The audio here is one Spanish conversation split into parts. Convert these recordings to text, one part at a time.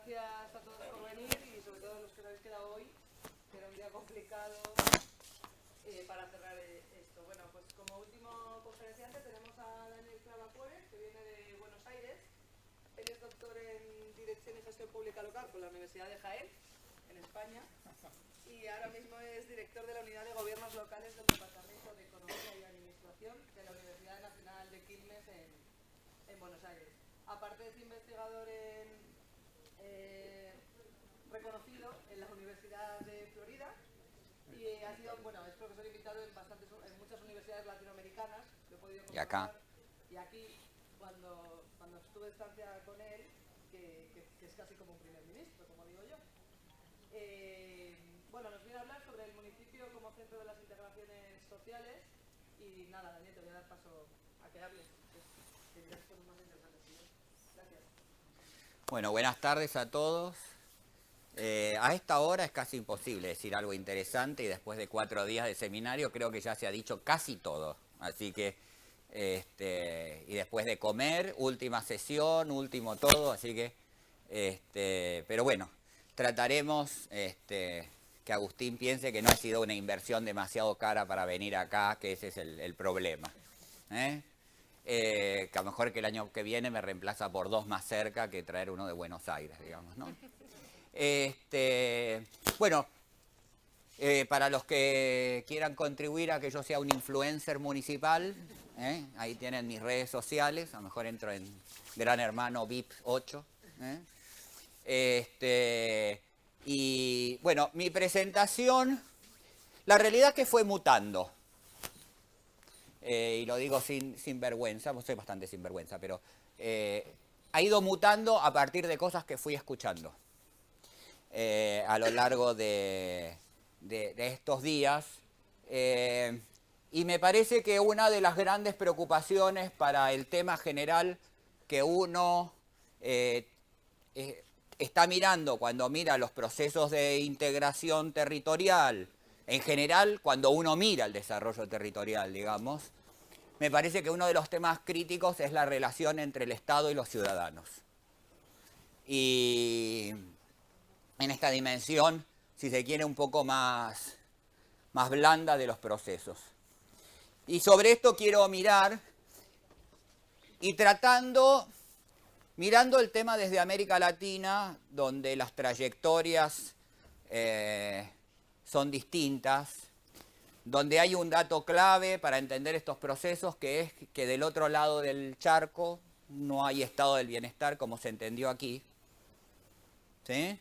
gracias a todos por venir y sobre todo a los que os habéis quedado hoy, que era un día complicado para cerrar esto. Bueno, pues como último conferenciante tenemos a Daniel Clavacuores, que viene de Buenos Aires. Él es doctor en Dirección y Gestión Pública Local por la Universidad de Jaén, en España, y ahora mismo es director de la Unidad de Gobiernos Locales del Departamento de Economía y Administración de la Universidad Nacional de Quilmes en Buenos Aires. Aparte es investigador reconocido en la Universidad de Florida y ha sido, bueno, es profesor invitado en muchas universidades latinoamericanas, lo he podido comprobar. Y aquí, cuando estuve de estancia con él, que es casi como un primer ministro, como digo yo. Bueno, nos viene a hablar sobre el municipio como centro de las integraciones sociales y nada, Daniel, te voy a dar paso a que hables, que dirás cosas más interesantes. Gracias. Bueno, buenas tardes a todos. A esta hora es casi imposible decir algo interesante y después de 4 días de seminario creo que ya se ha dicho casi todo. Así que, y después de comer, última sesión, último todo, así que, pero bueno, trataremos que Agustín piense que no ha sido una inversión demasiado cara para venir acá, que ese es el problema. Que a lo mejor que el año que viene me reemplaza por 2 más cerca que traer uno de Buenos Aires, digamos, ¿no? Bueno, para los que quieran contribuir a que yo sea un influencer municipal, ahí tienen mis redes sociales, a lo mejor entro en Gran Hermano VIP 8. Y bueno, mi presentación, la realidad es que fue mutando. Y lo digo sin vergüenza, pues soy bastante sinvergüenza, pero ha ido mutando a partir de cosas que fui escuchando a lo largo de estos días. Y me parece que una de las grandes preocupaciones para el tema general que uno está mirando cuando mira los procesos de integración territorial, en general, cuando uno mira el desarrollo territorial, digamos, me parece que uno de los temas críticos es la relación entre el Estado y los ciudadanos. Y en esta dimensión, si se quiere, un poco más blanda de los procesos. Y sobre esto quiero mirar y mirando el tema desde América Latina, donde las trayectorias son distintas, donde hay un dato clave para entender estos procesos, que es que del otro lado del charco no hay estado del bienestar como se entendió aquí. ¿Sí?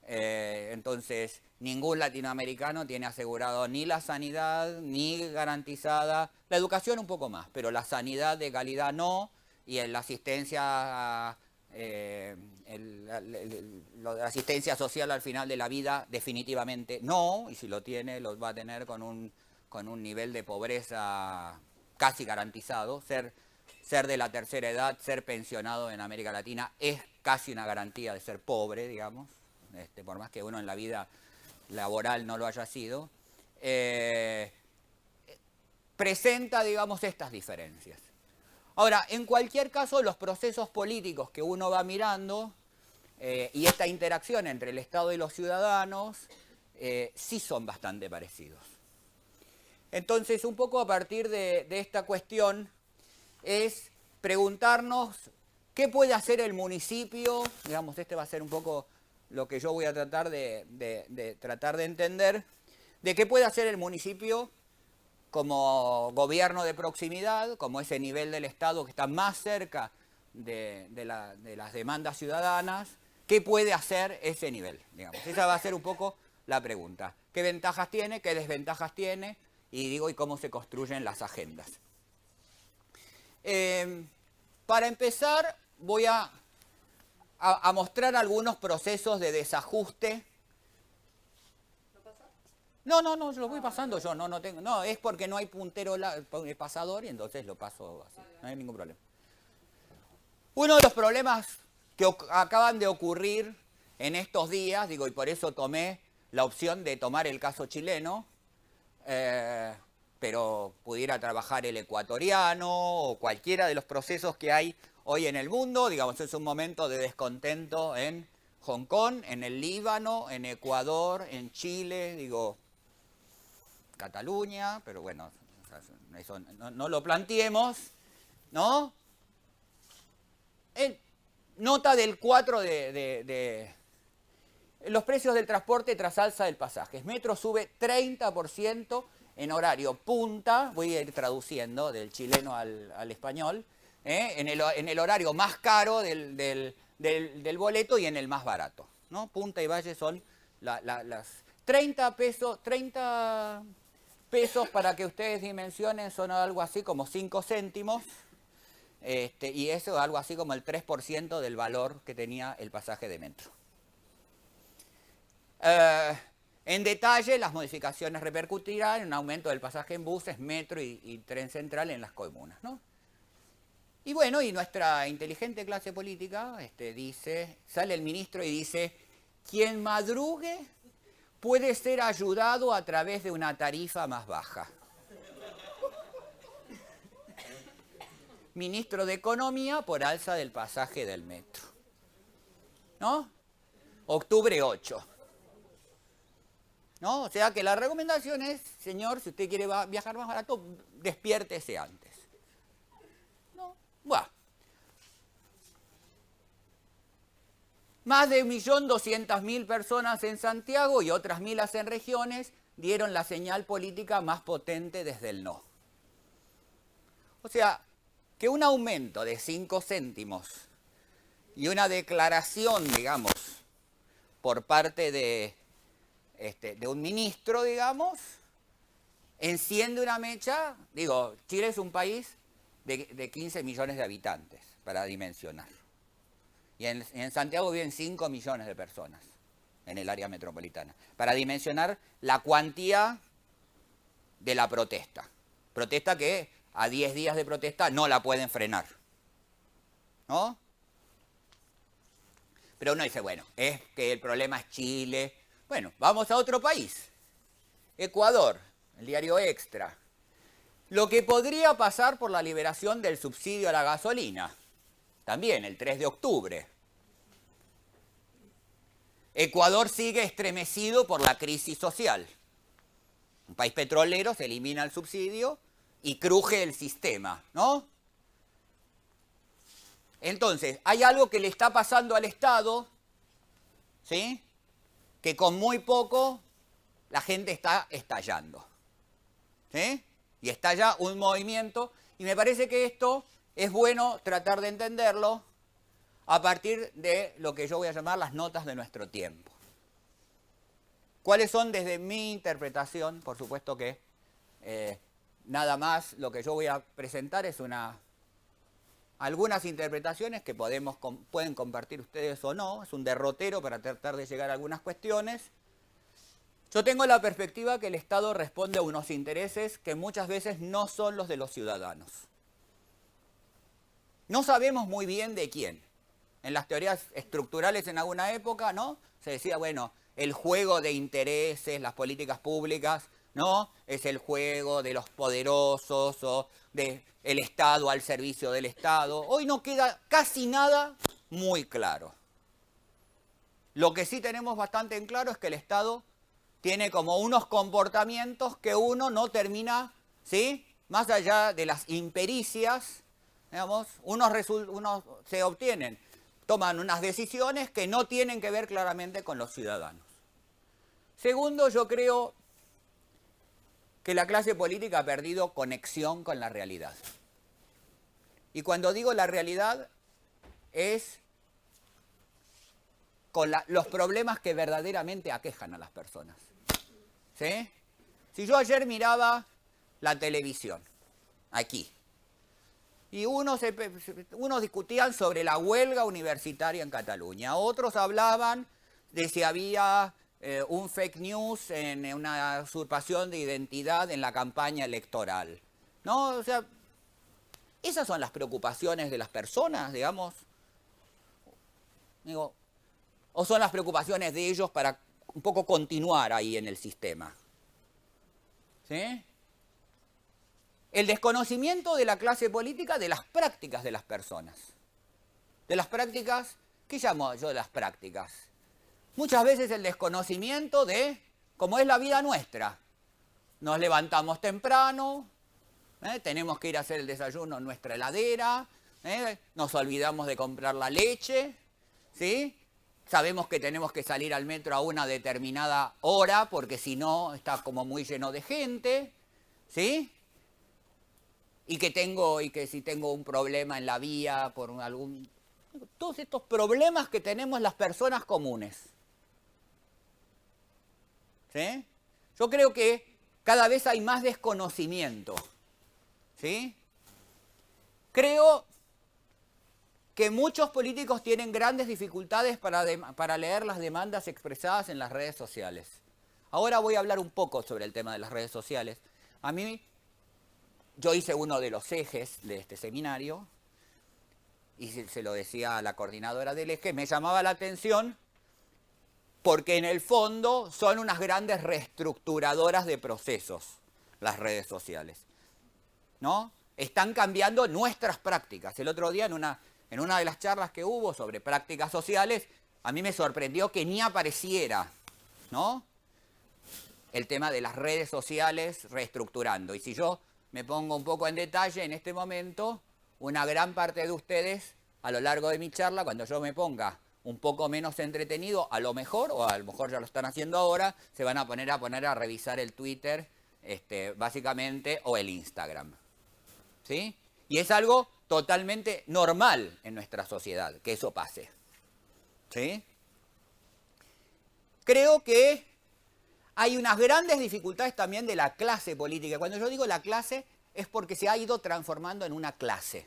Entonces, ningún latinoamericano tiene asegurado ni la sanidad, ni garantizada, la educación un poco más, pero la sanidad de calidad no, y en la asistencia, la asistencia social al final de la vida definitivamente no, y si lo tiene, lo va a tener con un nivel de pobreza casi garantizado. Ser de la tercera edad, ser pensionado en América Latina es casi una garantía de ser pobre, digamos, por más que uno en la vida laboral no lo haya sido. Presenta, digamos, estas diferencias. Ahora, en cualquier caso, los procesos políticos que uno va mirando y esta interacción entre el Estado y los ciudadanos sí son bastante parecidos. Entonces, un poco a partir de esta cuestión es preguntarnos qué puede hacer el municipio, digamos, este va a ser un poco lo que yo voy a tratar de entender, de qué puede hacer el municipio como gobierno de proximidad, como ese nivel del Estado que está más cerca de las demandas ciudadanas, ¿qué puede hacer ese nivel? Digamos, esa va a ser un poco la pregunta. ¿Qué ventajas tiene? ¿Qué desventajas tiene? Y cómo se construyen las agendas. Para empezar, voy a mostrar algunos procesos de desajuste. No, yo lo voy pasando yo, no tengo, no, es porque no hay puntero pasador y entonces lo paso así, no hay ningún problema. Uno de los problemas que acaban de ocurrir en estos días, y por eso tomé la opción de tomar el caso chileno, pero pudiera trabajar el ecuatoriano o cualquiera de los procesos que hay hoy en el mundo, digamos, es un momento de descontento en Hong Kong, en el Líbano, en Ecuador, en Chile, digo, Cataluña, pero bueno, eso no lo planteemos, ¿no? Nota del 4 de los precios del transporte tras alza del pasaje. Metro sube 30% en horario punta, voy a ir traduciendo del chileno al español, en el horario más caro del boleto y en el más barato, ¿no? Punta y Valle son las 30 pesos, para que ustedes dimensionen, son algo así como 5 céntimos, y eso es algo así como el 3% del valor que tenía el pasaje de metro. En detalle, las modificaciones repercutirán en un aumento del pasaje en buses, metro y tren central en las comunas, ¿no? Y bueno, y nuestra inteligente clase política sale el ministro y dice, quien madrugue puede ser ayudado a través de una tarifa más baja. Ministro de Economía por alza del pasaje del metro, ¿no? Octubre 8. ¿No? O sea que la recomendación es, señor, si usted quiere viajar más barato, despiértese antes. ¿No? Buah. Más de 1.200.000 personas en Santiago y otras miles en regiones dieron la señal política más potente desde el no. O sea, que un aumento de 5 céntimos y una declaración, digamos, por parte de un ministro, digamos, enciende una mecha. Digo, Chile es un país de 15 millones de habitantes, para dimensionar. Y en Santiago viven 5 millones de personas en el área metropolitana, para dimensionar la cuantía de la protesta. Protesta que a 10 días de protesta no la pueden frenar, ¿no? Pero uno dice, bueno, es que el problema es Chile. Bueno, vamos a otro país, Ecuador, el diario Extra. Lo que podría pasar por la liberación del subsidio a la gasolina, también el 3 de octubre. Ecuador sigue estremecido por la crisis social. Un país petrolero, se elimina el subsidio y cruje el sistema, ¿no? Entonces, hay algo que le está pasando al Estado, ¿sí?, que con muy poco la gente está estallando, ¿sí? Y estalla un movimiento, y me parece que esto es bueno tratar de entenderlo a partir de lo que yo voy a llamar las notas de nuestro tiempo. ¿Cuáles son desde mi interpretación? Por supuesto que nada más lo que yo voy a presentar es algunas interpretaciones que pueden compartir ustedes o no. Es un derrotero para tratar de llegar a algunas cuestiones. Yo tengo la perspectiva que el Estado responde a unos intereses que muchas veces no son los de los ciudadanos. No sabemos muy bien de quién. En las teorías estructurales en alguna época, ¿no?, se decía, bueno, el juego de intereses, las políticas públicas, ¿no?, es el juego de los poderosos o del Estado al servicio del Estado. Hoy no queda casi nada muy claro. Lo que sí tenemos bastante en claro es que el Estado tiene como unos comportamientos que uno no termina, ¿sí?, más allá de las impericias, digamos, unos se obtienen, toman unas decisiones que no tienen que ver claramente con los ciudadanos. Segundo, yo creo que la clase política ha perdido conexión con la realidad. Y cuando digo la realidad es con los problemas que verdaderamente aquejan a las personas, ¿sí? Si yo ayer miraba la televisión, aquí, y unos discutían sobre la huelga universitaria en Cataluña, otros hablaban de si había un fake news en una usurpación de identidad en la campaña electoral, ¿no? O sea, esas son las preocupaciones de las personas, digamos. Digo, o son las preocupaciones de ellos para un poco continuar ahí en el sistema, ¿sí? El desconocimiento de la clase política de las prácticas de las personas, de las prácticas ¿qué llamo yo las prácticas? Muchas veces el desconocimiento de cómo es la vida nuestra. Nos levantamos temprano, tenemos que ir a hacer el desayuno en nuestra heladera, nos olvidamos de comprar la leche, ¿sí? Sabemos que tenemos que salir al metro a una determinada hora porque si no está como muy lleno de gente, ¿sí? Y que si tengo un problema en la vía por algún... Todos estos problemas que tenemos las personas comunes, ¿sí? Yo creo que cada vez hay más desconocimiento, ¿sí? Creo que muchos políticos tienen grandes dificultades para leer las demandas expresadas en las redes sociales. Ahora voy a hablar un poco sobre el tema de las redes sociales. Yo hice uno de los ejes de este seminario, y se lo decía a la coordinadora del eje, me llamaba la atención porque en el fondo son unas grandes reestructuradoras de procesos, las redes sociales, ¿no? Están cambiando nuestras prácticas. El otro día en una de las charlas que hubo sobre prácticas sociales, a mí me sorprendió que ni apareciera, ¿no?, el tema de las redes sociales reestructurando. Y si yo me pongo un poco en detalle en este momento, una gran parte de ustedes, a lo largo de mi charla, cuando yo me ponga un poco menos entretenido, a lo mejor ya lo están haciendo ahora, se van a poner a revisar el Twitter, básicamente, o el Instagram, ¿sí? Y es algo totalmente normal en nuestra sociedad, que eso pase, ¿sí? Creo que hay unas grandes dificultades también de la clase política. Cuando yo digo la clase, es porque se ha ido transformando en una clase,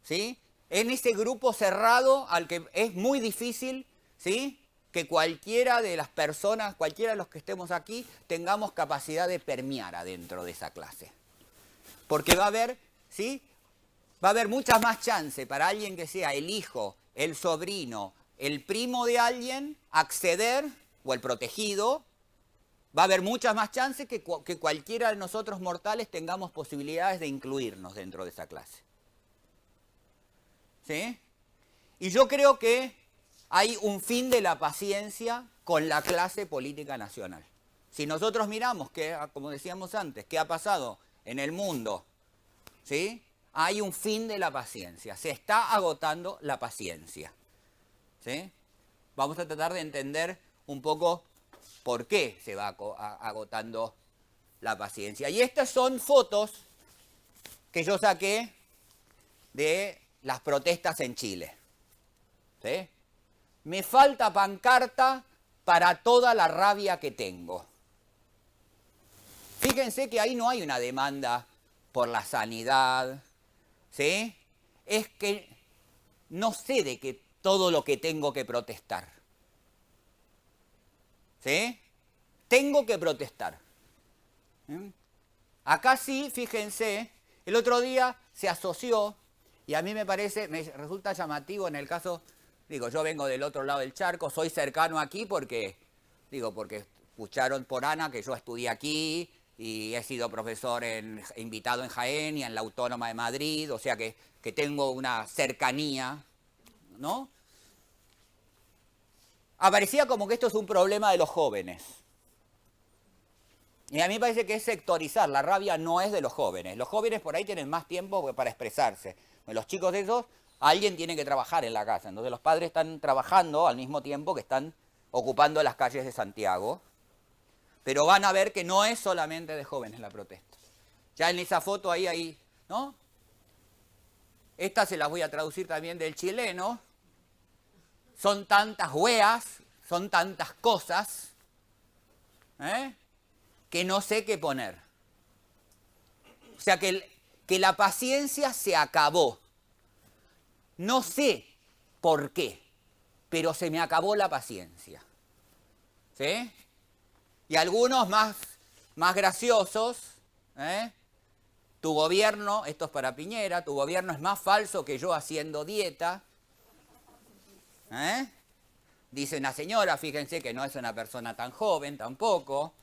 ¿sí? En ese grupo cerrado al que es muy difícil, ¿sí?, que cualquiera de las personas, cualquiera de los que estemos aquí, tengamos capacidad de permear adentro de esa clase. Porque va a haber, ¿sí?, va a haber muchas más chances para alguien que sea el hijo, el sobrino, el primo de alguien, acceder, o el protegido, va a haber muchas más chances que cualquiera de nosotros mortales tengamos posibilidades de incluirnos dentro de esa clase, ¿sí? Y yo creo que hay un fin de la paciencia con la clase política nacional. Si nosotros miramos, como decíamos antes, qué ha pasado en el mundo, ¿sí?, hay un fin de la paciencia, se está agotando la paciencia, ¿sí? Vamos a tratar de entender un poco por qué se va agotando la paciencia. Y estas son fotos que yo saqué de las protestas en Chile, ¿sí? Me falta pancarta para toda la rabia que tengo. Fíjense que ahí no hay una demanda por la sanidad, ¿sí? Es que no sé de qué todo lo que tengo que protestar, ¿sí? Tengo que protestar. Acá sí, fíjense, el otro día se asoció, y a mí me resulta llamativo en el caso, yo vengo del otro lado del charco, soy cercano aquí porque escucharon por Ana que yo estudié aquí y he sido profesor invitado en Jaén y en la Autónoma de Madrid, o sea que tengo una cercanía, ¿no? Aparecía como que esto es un problema de los jóvenes. Y a mí me parece que es sectorizar, la rabia no es de los jóvenes. Los jóvenes por ahí tienen más tiempo para expresarse. Los chicos de esos, alguien tiene que trabajar en la casa. Entonces los padres están trabajando al mismo tiempo que están ocupando las calles de Santiago. Pero van a ver que no es solamente de jóvenes la protesta. Ya en esa foto ahí, ¿no? Estas se las voy a traducir también del chileno. Son tantas weas, son tantas cosas, que no sé qué poner. O sea que la paciencia se acabó. No sé por qué, pero se me acabó la paciencia, ¿sí? Y algunos más graciosos, tu gobierno, esto es para Piñera, tu gobierno es más falso que yo haciendo dieta. Dice una señora, fíjense que no es una persona tan joven tampoco.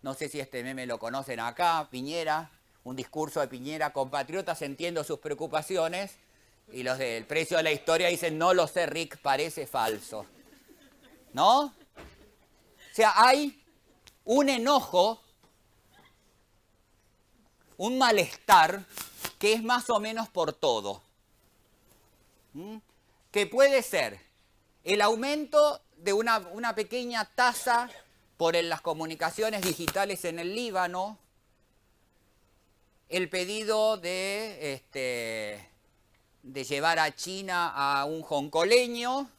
No sé si este meme lo conocen acá, Piñera, un discurso de Piñera, compatriotas, entiendo sus preocupaciones, Y los del Precio de la Historia dicen, no lo sé, Rick, parece falso. ¿No? O sea, hay un enojo, un malestar que es más o menos por todo. Que puede ser el aumento de una pequeña tasa por las comunicaciones digitales en el Líbano, el pedido de llevar a China a un hongkoleño,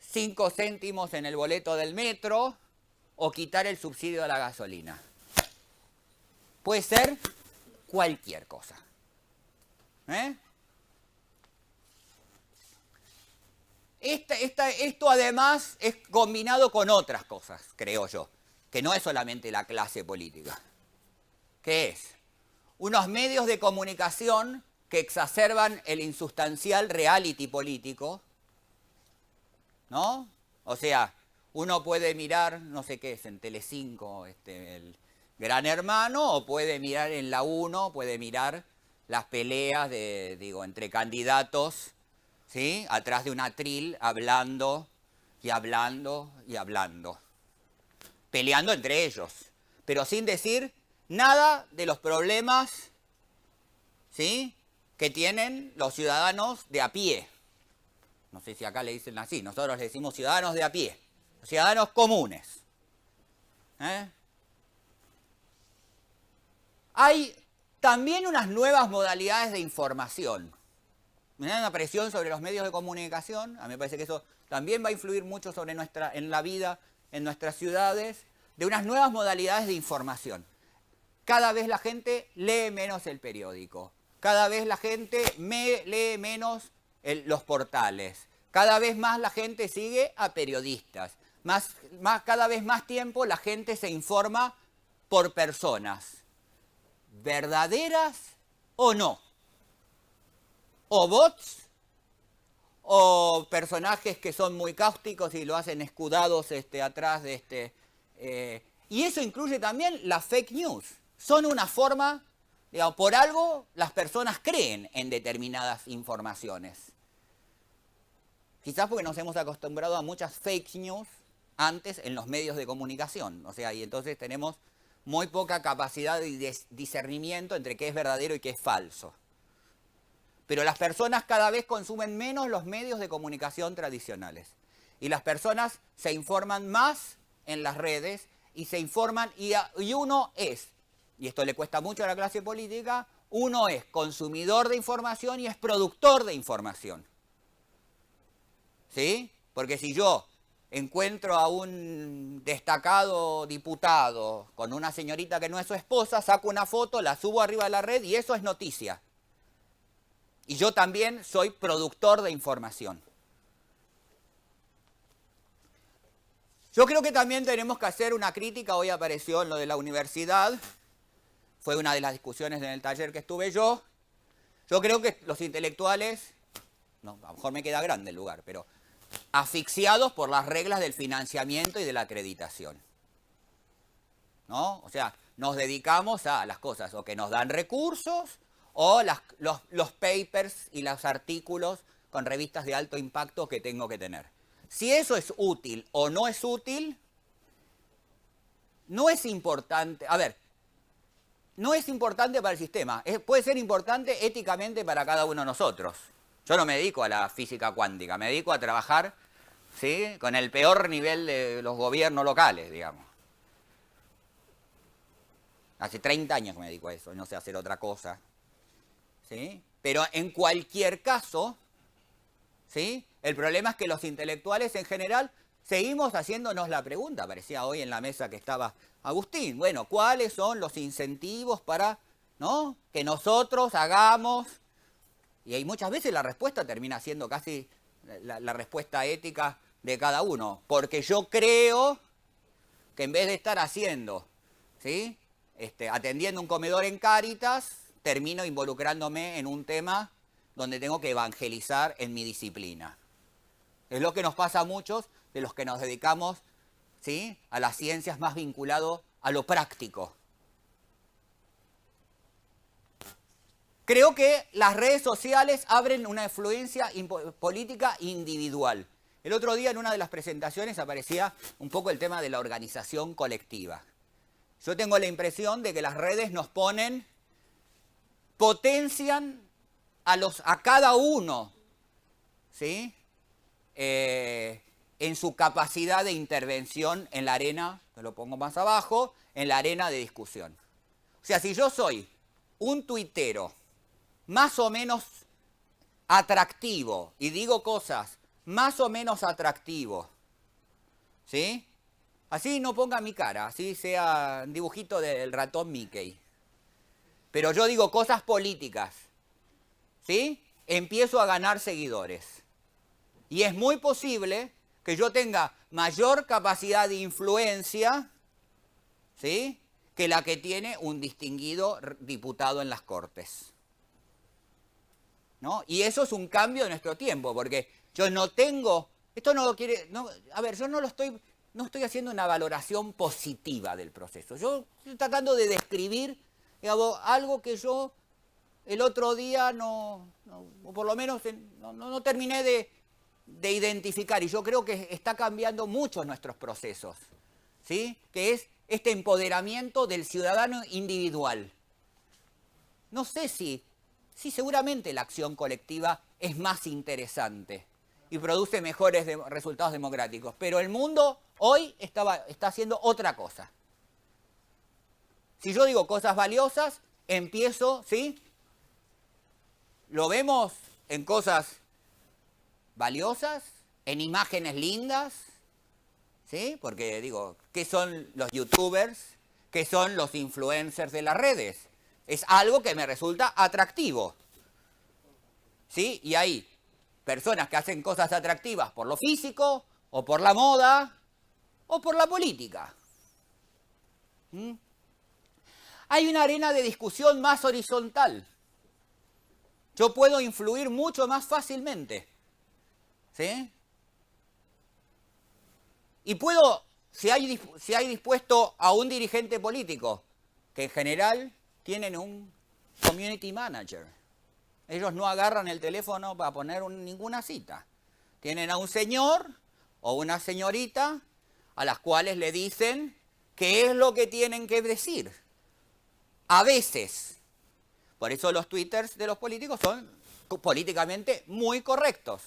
5 céntimos en el boleto del metro, o quitar el subsidio a la gasolina. Puede ser cualquier cosa. Esto además es combinado con otras cosas, creo yo, que no es solamente la clase política. ¿Qué es? Unos medios de comunicación que exacerban el insustancial reality político, ¿no? O sea, uno puede mirar, no sé qué es, en Telecinco, el Gran Hermano, o puede mirar en la 1, puede mirar las peleas entre candidatos, ¿sí? Atrás de un atril, hablando y hablando y hablando. Peleando entre ellos, pero sin decir nada de los problemas, ¿sí?, que tienen los ciudadanos de a pie. No sé si acá le dicen así, nosotros le decimos ciudadanos de a pie, ciudadanos comunes. Hay también unas nuevas modalidades de información. Una presión sobre los medios de comunicación, a mí me parece que eso también va a influir mucho en la vida, en nuestras ciudades, de unas nuevas modalidades de información. Cada vez la gente lee menos el periódico, cada vez la gente lee menos los portales, cada vez más la gente sigue a periodistas, cada vez más tiempo la gente se informa por personas, verdaderas o no, o bots, o personajes que son muy cáusticos y lo hacen escudados atrás de y eso incluye también las fake news. Son una forma, digamos, por algo las personas creen en determinadas informaciones. Quizás porque nos hemos acostumbrado a muchas fake news antes en los medios de comunicación. O sea, y entonces tenemos muy poca capacidad de discernimiento entre qué es verdadero y qué es falso. Pero las personas cada vez consumen menos los medios de comunicación tradicionales. Y las personas se informan más en las redes y se informan, y uno es, y esto le cuesta mucho a la clase política, uno es consumidor de información y es productor de información. ¿Sí? Porque si yo encuentro a un destacado diputado con una señorita que no es su esposa, saco una foto, la subo arriba de la red y eso es noticia. Y yo también soy productor de información. Yo creo que también tenemos que hacer una crítica, hoy apareció en lo de la universidad, fue una de las discusiones en el taller que estuve yo. Yo creo que los intelectuales, no, a lo mejor me queda grande el lugar, pero asfixiados por las reglas del financiamiento y de la acreditación. ¿No? O sea, nos dedicamos a las cosas o que nos dan recursos o los papers y los artículos con revistas de alto impacto que tengo que tener. Si eso es útil o no es útil, no es importante. A ver, no es importante para el sistema. Puede ser importante éticamente para cada uno de nosotros. Yo no me dedico a la física cuántica, me dedico a trabajar, ¿sí?, con el peor nivel de los gobiernos locales, digamos. Hace 30 años que me dedico a eso, no sé hacer otra cosa. ¿Sí? Pero en cualquier caso, ¿sí?, el problema es que los intelectuales en general seguimos haciéndonos la pregunta, parecía hoy en la mesa que estaba Agustín, bueno, ¿cuáles son los incentivos para, ¿no?, que nosotros hagamos? Y ahí muchas veces la respuesta termina siendo casi la respuesta ética de cada uno, porque yo creo que en vez de estar haciendo, ¿sí?, atendiendo un comedor en Cáritas, termino involucrándome en un tema donde tengo que evangelizar en mi disciplina. Es lo que nos pasa a muchos de los que nos dedicamos, ¿sí?, a las ciencias más vinculado a lo práctico. creo que las redes sociales abren una influencia política individual. El otro día en una de las presentaciones aparecía un poco el tema de la organización colectiva. Yo tengo la impresión de que las redes nos potencian a cada uno, ¿sí? En su capacidad de intervención en la arena, que lo pongo más abajo, en la arena de discusión. O sea, si yo soy un tuitero más o menos atractivo y digo cosas más o menos atractivo, ¿sí? Así no ponga mi cara, así sea un dibujito del ratón Mickey. Pero yo digo cosas políticas, ¿sí? Empiezo a ganar seguidores. Y es muy posible que yo tenga mayor capacidad de influencia, ¿sí?, que la que tiene un distinguido diputado en las Cortes, ¿no? Y eso es un cambio de nuestro tiempo, porque yo no tengo, esto no lo quiere, no, a ver, yo no estoy haciendo una valoración positiva del proceso. Yo estoy tratando de describir, digamos, algo que yo el otro día o por lo menos no terminé de identificar, y yo creo que está cambiando mucho nuestros procesos, ¿sí? Que es este empoderamiento del ciudadano individual. No sé si seguramente la acción colectiva es más interesante y produce mejores resultados democráticos, pero el mundo hoy está haciendo otra cosa. Si yo digo cosas valiosas, empiezo, ¿sí? Lo vemos en cosas valiosas, en imágenes lindas, ¿sí? Porque digo, ¿qué son los youtubers? ¿Qué son los influencers de las redes? Es algo que me resulta atractivo, ¿sí? Y hay personas que hacen cosas atractivas por lo físico, o por la moda, o por la política. ¿Mm? Hay una arena de discusión más horizontal. Yo puedo influir mucho más fácilmente, ¿sí? Y puedo, si hay dispuesto a un dirigente político, que en general tienen un community manager. Ellos no agarran el teléfono para poner ninguna cita. Tienen a un señor o una señorita a las cuales le dicen qué es lo que tienen que decir. A veces. Por eso los twitters de los políticos son políticamente muy correctos.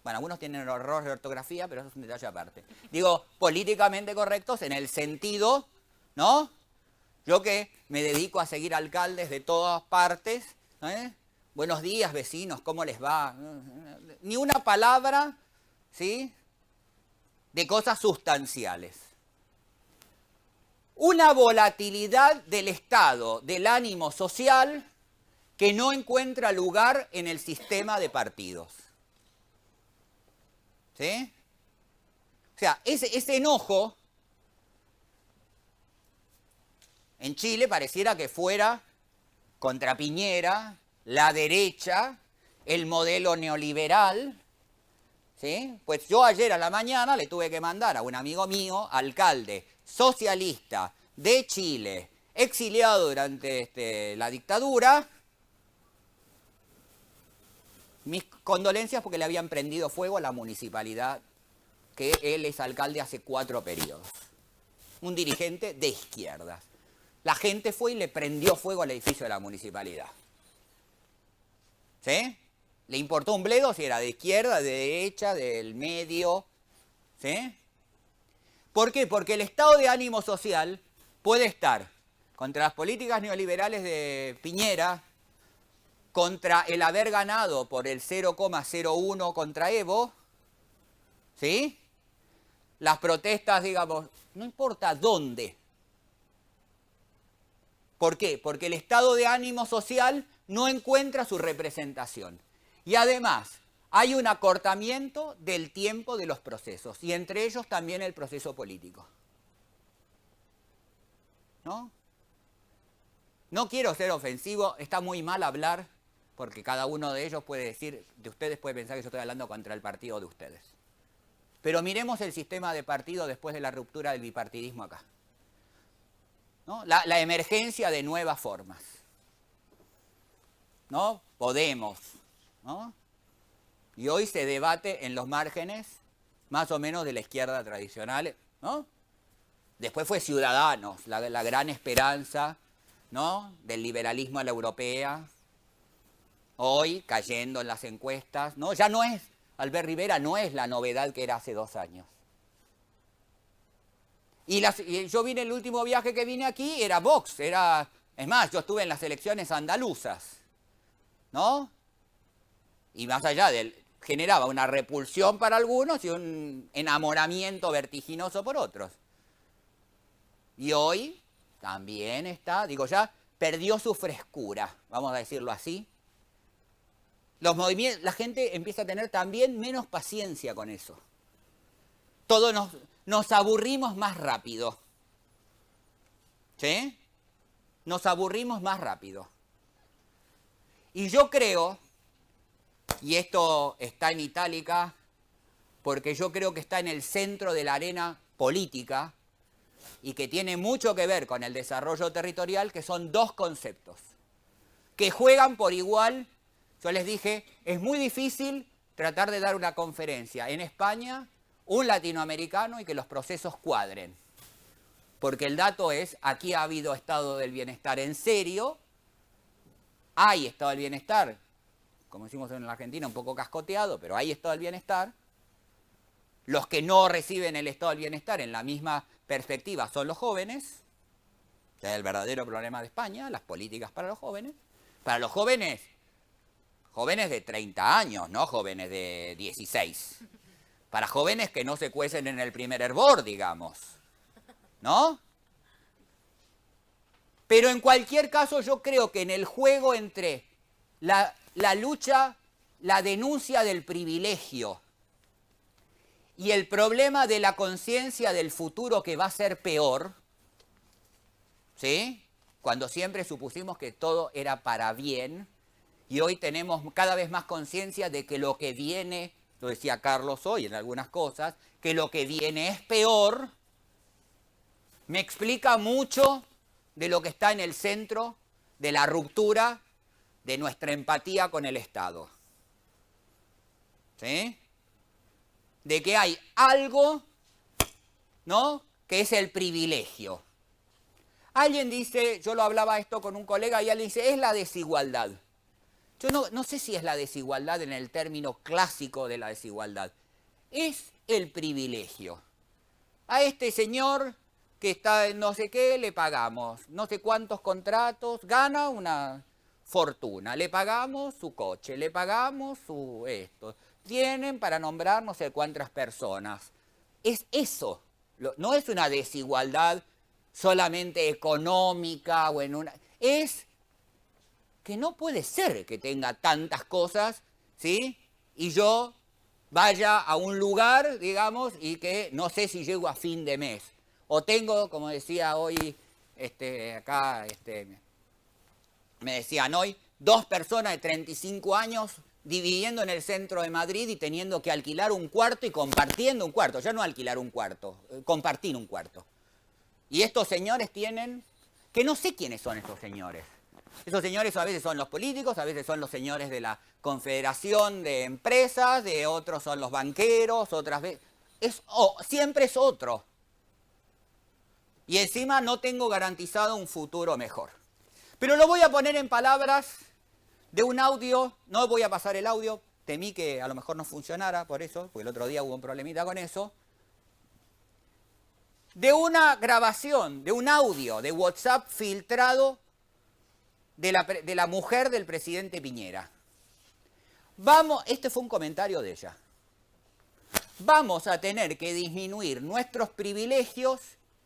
Bueno, algunos tienen errores de ortografía, pero eso es un detalle aparte. Digo, políticamente correctos en el sentido, ¿no? Yo que me dedico a seguir alcaldes de todas partes, ¿eh? Buenos días, vecinos, ¿cómo les va? Ni una palabra, ¿sí?, de cosas sustanciales. Una volatilidad del estado, del ánimo social, que no encuentra lugar en el sistema de partidos. ¿Sí? O sea, ese enojo en Chile pareciera que fuera contra Piñera, la derecha, el modelo neoliberal, ¿sí? Pues yo ayer a la mañana le tuve que mandar a un amigo mío, alcalde socialista de Chile, exiliado durante la dictadura, mis condolencias porque le habían prendido fuego a la municipalidad, que él es alcalde hace 4 periodos. Un dirigente de izquierdas. La gente fue y le prendió fuego al edificio de la municipalidad. ¿Sí? Le importó un bledo si era de izquierda, de derecha, del medio. ¿Sí? ¿Por qué? Porque el estado de ánimo social puede estar contra las políticas neoliberales de Piñera, contra el haber ganado por el 0,01 contra Evo, ¿sí? Las protestas, digamos, no importa dónde. ¿Por qué? Porque el estado de ánimo social no encuentra su representación. Y además, hay un acortamiento del tiempo de los procesos, y entre ellos también el proceso político. ¿No? No quiero ser ofensivo, está muy mal hablar, porque cada uno de ellos puede decir, de ustedes puede pensar que yo estoy hablando contra el partido de ustedes. Pero miremos el sistema de partido después de la ruptura del bipartidismo acá, ¿no? La emergencia de nuevas formas. ¿no? Podemos, ¿no? Y hoy se debate en los márgenes más o menos de la izquierda tradicional, ¿no? Después fue Ciudadanos, la gran esperanza, ¿no? Del liberalismo a la europea. Hoy cayendo en las encuestas, ¿no? Ya no es, Albert Rivera no es la novedad que era hace 2 años. Y yo vine, el último viaje que vine aquí era Vox, es más, yo estuve en las elecciones andaluzas, ¿no? Y más allá generaba una repulsión para algunos y un enamoramiento vertiginoso por otros. Y hoy también está, digo, ya perdió su frescura, vamos a decirlo así. Los movimientos, la gente empieza a tener también menos paciencia con eso. Todos nos aburrimos más rápido. ¿Sí? Nos aburrimos más rápido. Y yo creo, y esto está en itálica, porque yo creo que está en el centro de la arena política y que tiene mucho que ver con el desarrollo territorial, que son 2 conceptos que juegan por igual. Yo les dije, es muy difícil tratar de dar una conferencia en España, un latinoamericano, y que los procesos cuadren. Porque el dato es, aquí ha habido estado del bienestar en serio, hay estado del bienestar, como decimos en la Argentina, un poco cascoteado, pero hay estado del bienestar. Los que no reciben el estado del bienestar en la misma perspectiva son los jóvenes, que es el verdadero problema de España, las políticas para los jóvenes. Para los jóvenes de 30 años, no jóvenes de 16. Para jóvenes que no se cuecen en el primer hervor, digamos, ¿no? Pero en cualquier caso yo creo que en el juego entre la lucha, la denuncia del privilegio y el problema de la conciencia del futuro que va a ser peor, ¿sí? Cuando siempre supusimos que todo era para bien, y hoy tenemos cada vez más conciencia de que lo que viene, lo decía Carlos hoy en algunas cosas, que lo que viene es peor, me explica mucho de lo que está en el centro de la ruptura de nuestra empatía con el Estado. ¿Sí? De que hay algo, ¿no?, que es el privilegio. Alguien dice, yo lo hablaba esto con un colega, y alguien dice, es la desigualdad. Yo no sé si es la desigualdad en el término clásico de la desigualdad. Es el privilegio. A este señor que está en no sé qué, le pagamos no sé cuántos contratos, gana una fortuna, le pagamos su coche, le pagamos su esto, tienen para nombrar no sé cuántas personas. Es eso, no es una desigualdad solamente económica o en una... Es que no puede ser que tenga tantas cosas, ¿sí? Y yo vaya a un lugar, digamos, y que no sé si llego a fin de mes. O tengo, como decía hoy, me decían hoy, 2 personas de 35 años dividiendo en el centro de Madrid y teniendo que alquilar un cuarto y compartiendo un cuarto. Ya no alquilar un cuarto, compartir un cuarto. Y estos señores tienen, que no sé quiénes son estos señores. Esos señores a veces son los políticos, a veces son los señores de la Confederación de Empresas, de otros son los banqueros, otras veces... siempre es otro. Y encima no tengo garantizado un futuro mejor. Pero lo voy a poner en palabras de un audio, no voy a pasar el audio, temí que a lo mejor no funcionara por eso, porque el otro día hubo un problemita con eso, de una grabación, de un audio de WhatsApp filtrado de la mujer del presidente Piñera. Este fue un comentario de ella. Vamos a tener que disminuir nuestros privilegios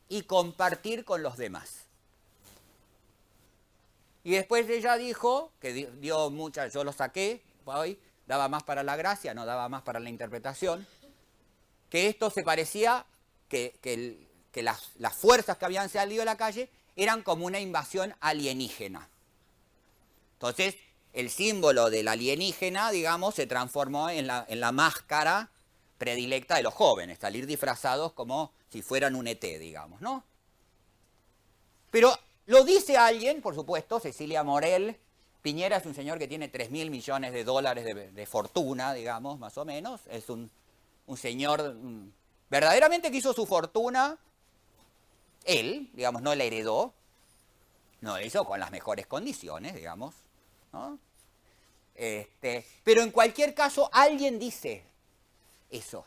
y compartir con los demás. Y después ella dijo, que dio muchas, yo lo saqué hoy, daba más para la gracia, no daba más para la interpretación, que esto se parecía, que las fuerzas que habían salido a la calle eran como una invasión alienígena. Entonces, el símbolo del alienígena, digamos, se transformó en la máscara predilecta de los jóvenes, salir disfrazados como si fueran un ET, digamos, ¿no? Pero lo dice alguien, por supuesto, Cecilia Morel, Piñera es un señor que tiene 3.000 millones de dólares de fortuna, digamos, más o menos. Es un señor verdaderamente que hizo su fortuna él, digamos, no la heredó, no la hizo con las mejores condiciones, digamos, ¿no? Pero en cualquier caso, alguien dice eso,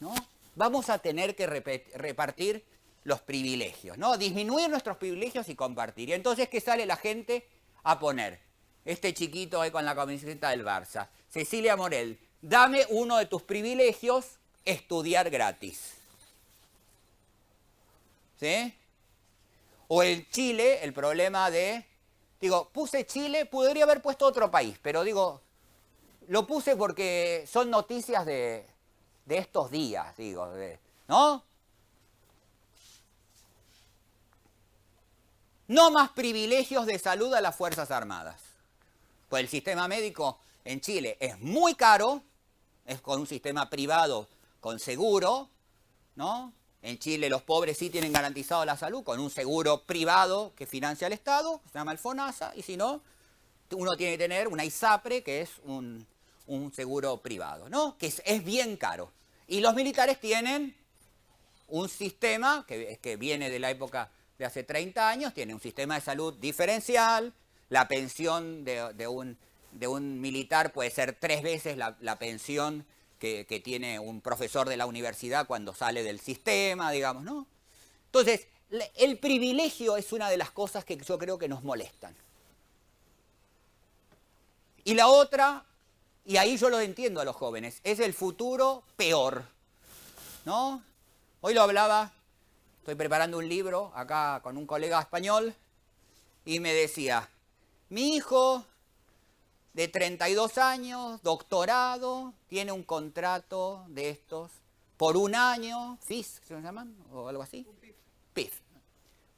¿no? Vamos a tener que repartir los privilegios, ¿no? Disminuir nuestros privilegios y compartir. Y entonces, ¿qué sale la gente a poner? Este chiquito ahí con la camiseta del Barça. Cecilia Morel, dame uno de tus privilegios, estudiar gratis. ¿Sí? O el Chile, el problema de... Digo, puse Chile, podría haber puesto otro país, pero digo, lo puse porque son noticias de estos días, digo, ¿no? No más privilegios de salud a las Fuerzas Armadas. Pues el sistema médico en Chile es muy caro, es con un sistema privado con seguro, ¿no? En Chile los pobres sí tienen garantizado la salud con un seguro privado que financia el Estado, se llama el FONASA, y si no, uno tiene que tener una ISAPRE, que es un seguro privado, ¿no? Que es bien caro. Y los militares tienen un sistema que viene de la época de hace 30 años, tiene un sistema de salud diferencial, la pensión de un militar puede ser 3 veces la pensión que tiene un profesor de la universidad cuando sale del sistema, digamos, ¿no? Entonces, el privilegio es una de las cosas que yo creo que nos molestan. Y la otra, y ahí yo lo entiendo a los jóvenes, es el futuro peor, ¿no? Hoy lo hablaba, estoy preparando un libro acá con un colega español, y me decía, mi hijo de 32 años, doctorado, tiene un contrato de estos por un año, FIS, ¿se llaman? O algo así. PIF.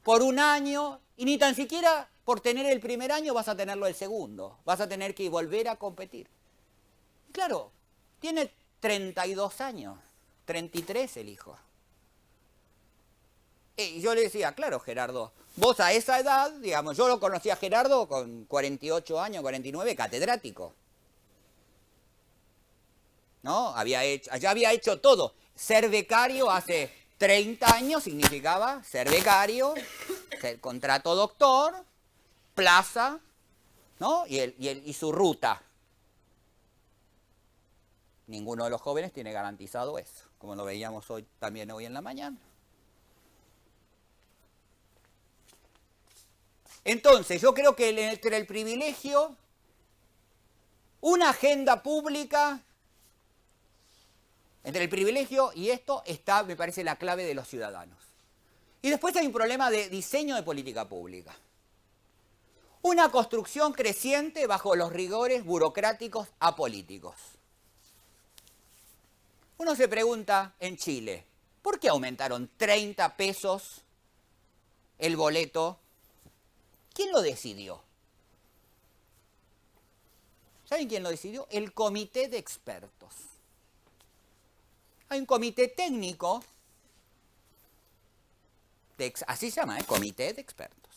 Por un año, y ni tan siquiera por tener el primer año vas a tenerlo el segundo. Vas a tener que volver a competir. Claro, tiene 32 años, 33 el hijo. Y yo le decía, claro, Gerardo, vos a esa edad, digamos, yo lo conocí a Gerardo con 48 años, 49, catedrático. ¿No? Ya había hecho todo. Ser becario hace 30 años significaba ser becario, contrato doctor, plaza, ¿no? Y su ruta. Ninguno de los jóvenes tiene garantizado eso, como lo veíamos hoy en la mañana. Entonces, yo creo que entre el privilegio, una agenda pública, entre el privilegio y esto está, me parece, la clave de los ciudadanos. Y después hay un problema de diseño de política pública. Una construcción creciente bajo los rigores burocráticos apolíticos. Uno se pregunta en Chile, ¿por qué aumentaron 30 pesos el boleto? ¿Quién lo decidió? ¿Saben quién lo decidió? El comité de expertos. Hay un comité técnico, así se llama, comité de expertos,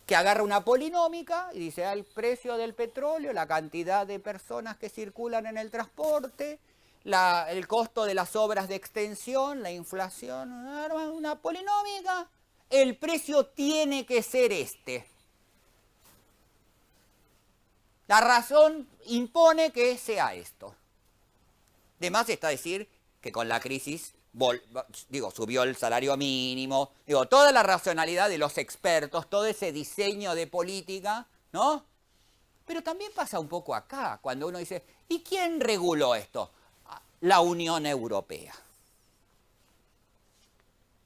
que agarra una polinómica y dice, el precio del petróleo, la cantidad de personas que circulan en el transporte, el costo de las obras de extensión, la inflación, una polinómica. El precio tiene que ser este. La razón impone que sea esto. De más está decir que con la crisis, subió el salario mínimo, toda la racionalidad de los expertos, todo ese diseño de política, ¿no? Pero también pasa un poco acá, cuando uno dice, ¿y quién reguló esto? La Unión Europea.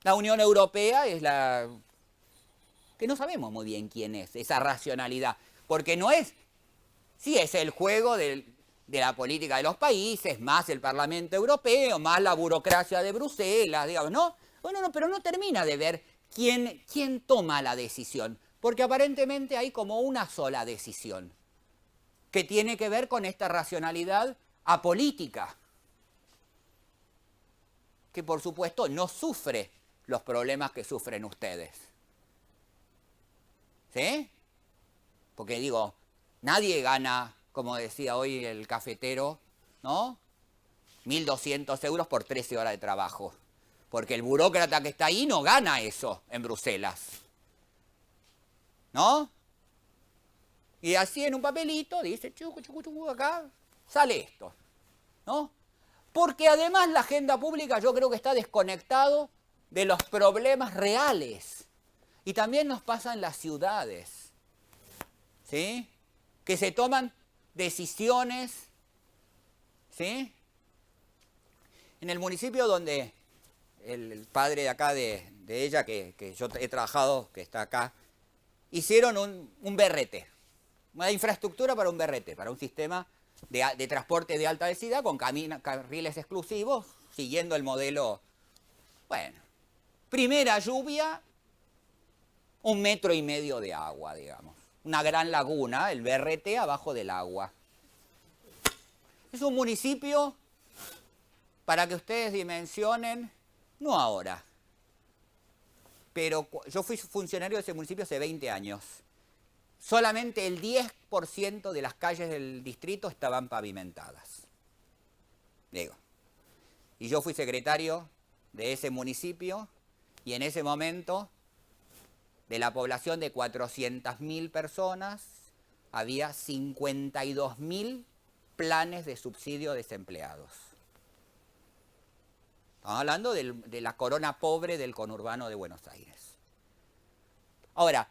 La Unión Europea es la que no sabemos muy bien quién es, esa racionalidad, porque no es, sí es el juego de la política de los países, más el Parlamento Europeo, más la burocracia de Bruselas, digamos, ¿no? Bueno, no, pero no termina de ver quién toma la decisión, porque aparentemente hay como una sola decisión, que tiene que ver con esta racionalidad apolítica, que por supuesto no sufre los problemas que sufren ustedes. ¿Sí? Porque digo, nadie gana, como decía hoy el cafetero, ¿no? 1.200 euros por 13 horas de trabajo. Porque el burócrata que está ahí no gana eso en Bruselas. ¿No? Y así en un papelito dice, chucu, chucu, chucu, acá sale esto. ¿No? Porque además la agenda pública yo creo que está desconectado de los problemas reales. Y también nos pasa en las ciudades. ¿Sí? Que se toman decisiones. ¿Sí? En el municipio donde el padre de acá de ella, que yo he trabajado, que está acá, hicieron un BRT, una infraestructura para un BRT, para un sistema de transporte de alta densidad con carriles exclusivos, siguiendo el modelo, bueno, primera lluvia, 1,5 metros de agua, digamos. Una gran laguna, el BRT abajo del agua. Es un municipio, para que ustedes dimensionen, no ahora, pero yo fui funcionario de ese municipio hace 20 años. Solamente el 10% de las calles del distrito estaban pavimentadas. Digo. Y yo fui secretario de ese municipio y en ese momento, de la población de 400.000 personas, había 52.000 planes de subsidio a desempleados. Estamos hablando de la corona pobre del conurbano de Buenos Aires. Ahora,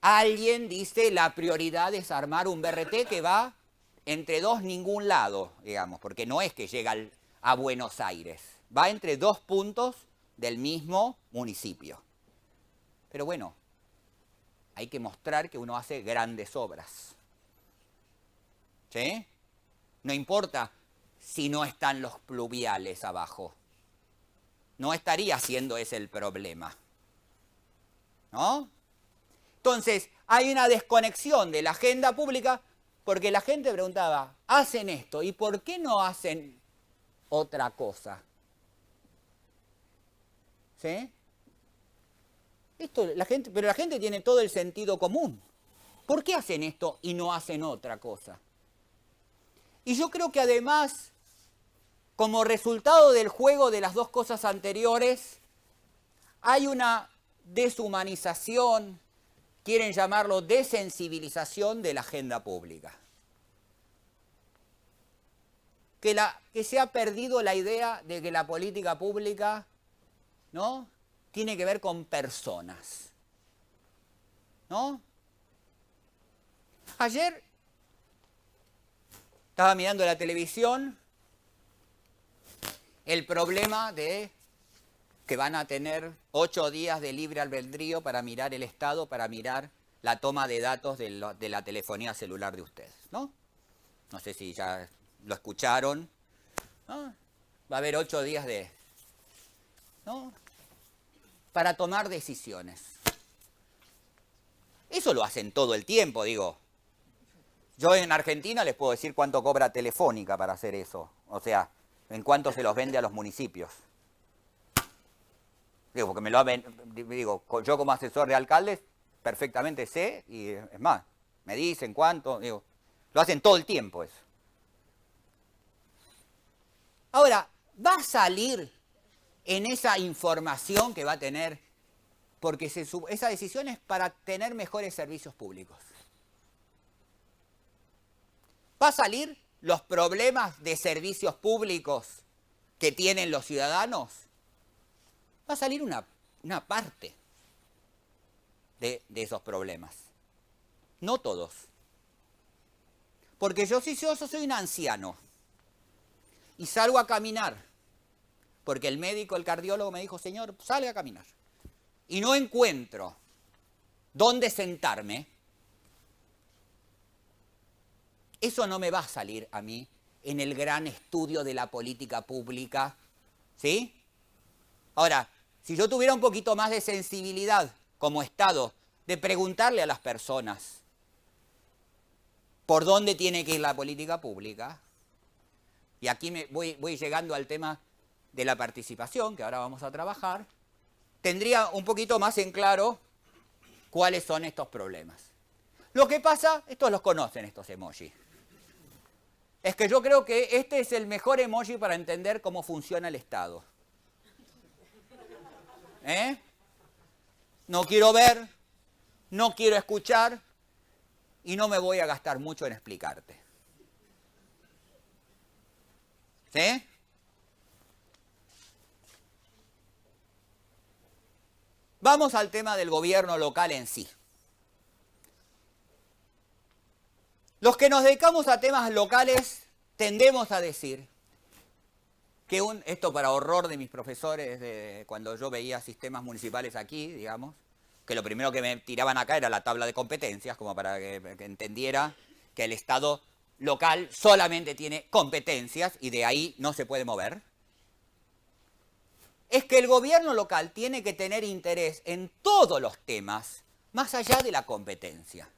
alguien dice la prioridad es armar un BRT que va entre dos ningún lado, digamos, porque no es que llega a Buenos Aires, va entre dos puntos del mismo municipio. Pero bueno, hay que mostrar que uno hace grandes obras. ¿Sí? No importa si no están los pluviales abajo. No estaría siendo ese el problema. ¿No? Entonces, hay una desconexión de la agenda pública porque la gente preguntaba, hacen esto, ¿y por qué no hacen otra cosa? ¿Sí? Esto, pero la gente tiene todo el sentido común. ¿Por qué hacen esto y no hacen otra cosa? Y yo creo que además, como resultado del juego de las dos cosas anteriores, hay una deshumanización, quieren llamarlo desensibilización de la agenda pública. Que se ha perdido la idea de que la política pública, ¿no?, tiene que ver con personas. ¿No? Ayer estaba mirando la televisión el problema de que van a tener 8 días de libre albedrío para mirar el Estado, para mirar la toma de datos de la telefonía celular de ustedes, ¿no? No sé si ya lo escucharon, ¿no? Va a haber 8 días ¿no?, para tomar decisiones. Eso lo hacen todo el tiempo, digo. Yo en Argentina les puedo decir cuánto cobra Telefónica para hacer eso. O sea, en cuánto se los vende a los municipios. Digo, porque yo como asesor de alcaldes perfectamente sé, y es más, me dicen cuánto, digo, lo hacen todo el tiempo eso. Ahora, va a salir en esa información que va a tener, porque esa decisión es para tener mejores servicios públicos. ¿Va a salir los problemas de servicios públicos que tienen los ciudadanos? Va a salir una parte de esos problemas. No todos. Porque yo soy un anciano y salgo a caminar, porque el médico, el cardiólogo me dijo, señor, salga a caminar. Y no encuentro dónde sentarme. Eso no me va a salir a mí en el gran estudio de la política pública, ¿sí? Ahora, si yo tuviera un poquito más de sensibilidad como Estado, de preguntarle a las personas por dónde tiene que ir la política pública, y aquí voy llegando al tema de la participación, que ahora vamos a trabajar, tendría un poquito más en claro cuáles son estos problemas. Lo que pasa, estos los conocen, estos emojis. Es que yo creo que este es el mejor emoji para entender cómo funciona el Estado. No quiero ver, no quiero escuchar y no me voy a gastar mucho en explicarte. ¿Sí? Vamos al tema del gobierno local en sí. Los que nos dedicamos a temas locales tendemos a decir que esto para horror de mis profesores cuando yo veía sistemas municipales aquí, digamos, que lo primero que me tiraban acá era la tabla de competencias, como para que entendiera que el Estado local solamente tiene competencias y de ahí no se puede mover. Es que el gobierno local tiene que tener interés en todos los temas, más allá de la competencia.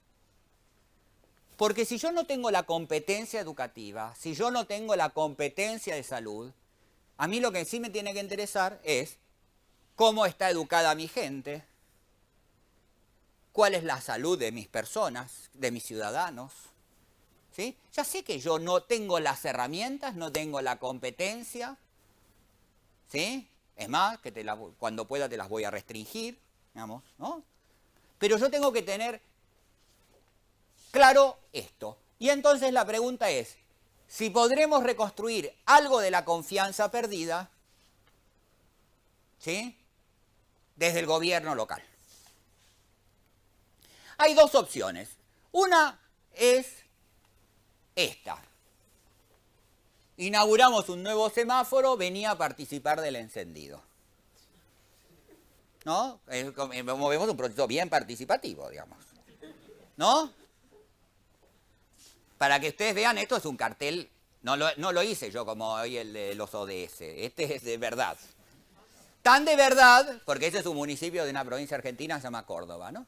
Porque si yo no tengo la competencia educativa, si yo no tengo la competencia de salud, a mí lo que sí me tiene que interesar es cómo está educada mi gente, cuál es la salud de mis personas, de mis ciudadanos. ¿Sí? Ya sé que yo no tengo las herramientas, no tengo la competencia, ¿sí? Es más, que cuando pueda te las voy a restringir, digamos, ¿no? Pero yo tengo que tener claro esto. Y entonces la pregunta es, si podremos reconstruir algo de la confianza perdida, ¿sí? Desde el gobierno local. Hay dos opciones. Una es esta. Inauguramos un nuevo semáforo, venía a participar del encendido. ¿No? Como vemos, un proceso bien participativo, digamos. ¿No? Para que ustedes vean, esto es un cartel, no lo hice yo como hoy el de los ODS, este es de verdad. Tan de verdad, porque ese es un municipio de una provincia argentina, se llama Córdoba, ¿no?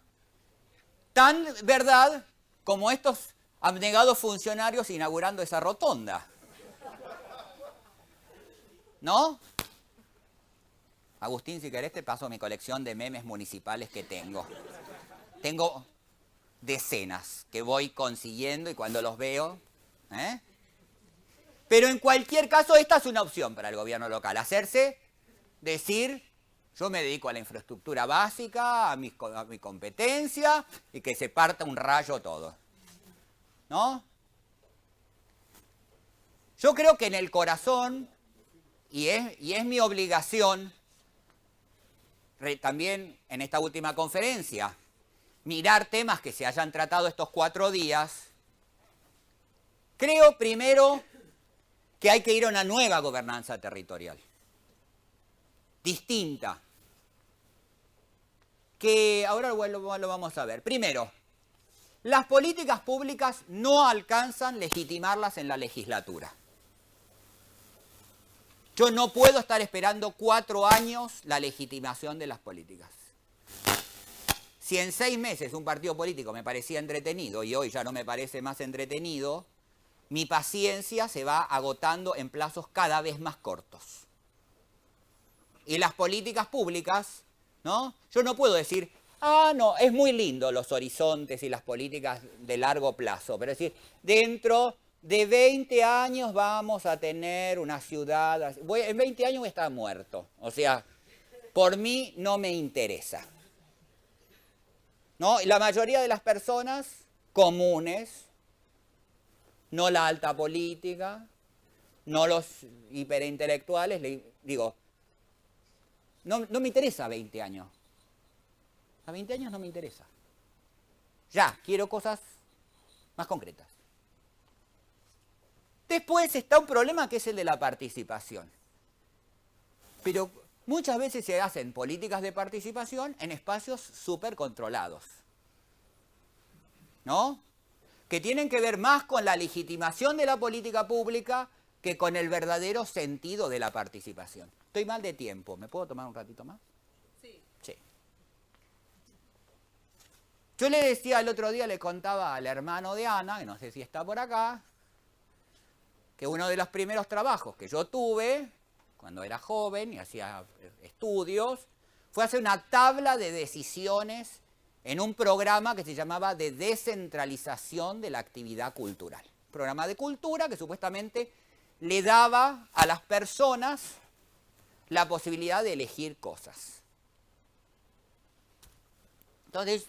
Tan verdad como estos abnegados funcionarios inaugurando esa rotonda. ¿No? Agustín, si querés te paso mi colección de memes municipales que tengo. Tengo decenas que voy consiguiendo y cuando los veo... Pero en cualquier caso, esta es una opción para el gobierno local. Decir, yo me dedico a la infraestructura básica, a mi competencia y que se parta un rayo todo. ¿No? Yo creo que en el corazón... Y es mi obligación, también en esta última conferencia, mirar temas que se hayan tratado estos 4 días. Creo primero que hay que ir a una nueva gobernanza territorial, distinta, que ahora lo vamos a ver. Primero, las políticas públicas no alcanzan legitimarlas en la legislatura. Yo no puedo estar esperando 4 años la legitimación de las políticas. Si en 6 meses un partido político me parecía entretenido y hoy ya no me parece más entretenido, mi paciencia se va agotando en plazos cada vez más cortos. Y las políticas públicas, ¿no? Yo no puedo decir, no, es muy lindo los horizontes y las políticas de largo plazo, pero es decir, dentro de 20 años vamos a tener una ciudad, en 20 años voy a estar muerto, o sea, por mí no me interesa. ¿No? Y la mayoría de las personas comunes, no la alta política, no los hiperintelectuales, digo, no me interesa 20 años. A 20 años no me interesa. Ya, quiero cosas más concretas. Después está un problema que es el de la participación. Pero muchas veces se hacen políticas de participación en espacios súper controlados, ¿no? Que tienen que ver más con la legitimación de la política pública que con el verdadero sentido de la participación. Estoy mal de tiempo, ¿me puedo tomar un ratito más? Sí. Sí. Yo le decía el otro día, le contaba al hermano de Ana, que no sé si está por acá, que uno de los primeros trabajos que yo tuve, cuando era joven y hacía estudios, fue hacer una tabla de decisiones en un programa que se llamaba de descentralización de la actividad cultural. Programa de cultura que supuestamente le daba a las personas la posibilidad de elegir cosas. Entonces,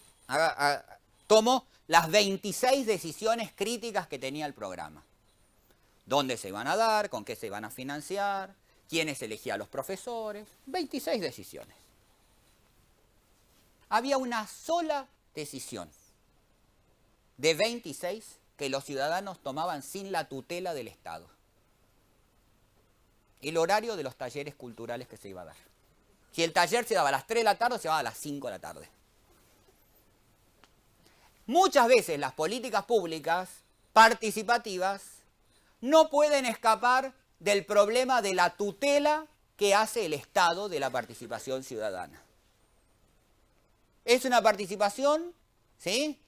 tomo las 26 decisiones críticas que tenía el programa. ¿Dónde se iban a dar? ¿Con qué se iban a financiar? ¿Quiénes elegían a los profesores? 26 decisiones. Había una sola decisión de 26 que los ciudadanos tomaban sin la tutela del Estado. El horario de los talleres culturales que se iba a dar. Si el taller se daba a las 3 de la tarde, se daba a las 5 de la tarde. Muchas veces las políticas públicas participativas no pueden escapar del problema de la tutela que hace el Estado de la participación ciudadana. Es una participación, ¿sí?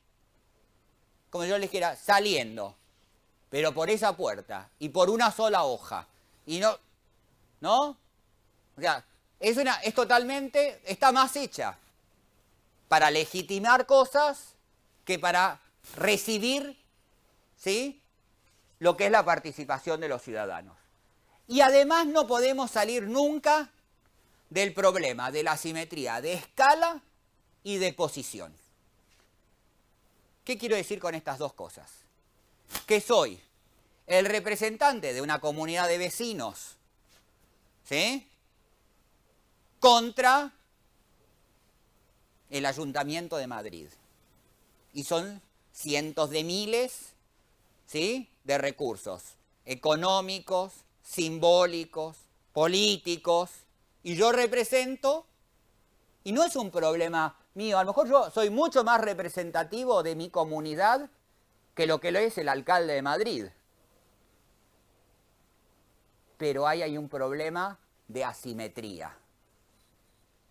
Como yo les dijera, saliendo, pero por esa puerta y por una sola hoja. Y no, ¿no? O sea, es totalmente, está más hecha para legitimar cosas que para recibir, ¿sí?, lo que es la participación de los ciudadanos. Y además no podemos salir nunca del problema de la asimetría de escala y de posición. ¿Qué quiero decir con estas dos cosas? Que soy el representante de una comunidad de vecinos, ¿sí?, contra el Ayuntamiento de Madrid. Y son cientos de miles, ¿sí?, de recursos económicos, simbólicos, políticos, y yo represento, y no es un problema mío, a lo mejor yo soy mucho más representativo de mi comunidad que lo es el alcalde de Madrid. Pero ahí hay un problema de asimetría,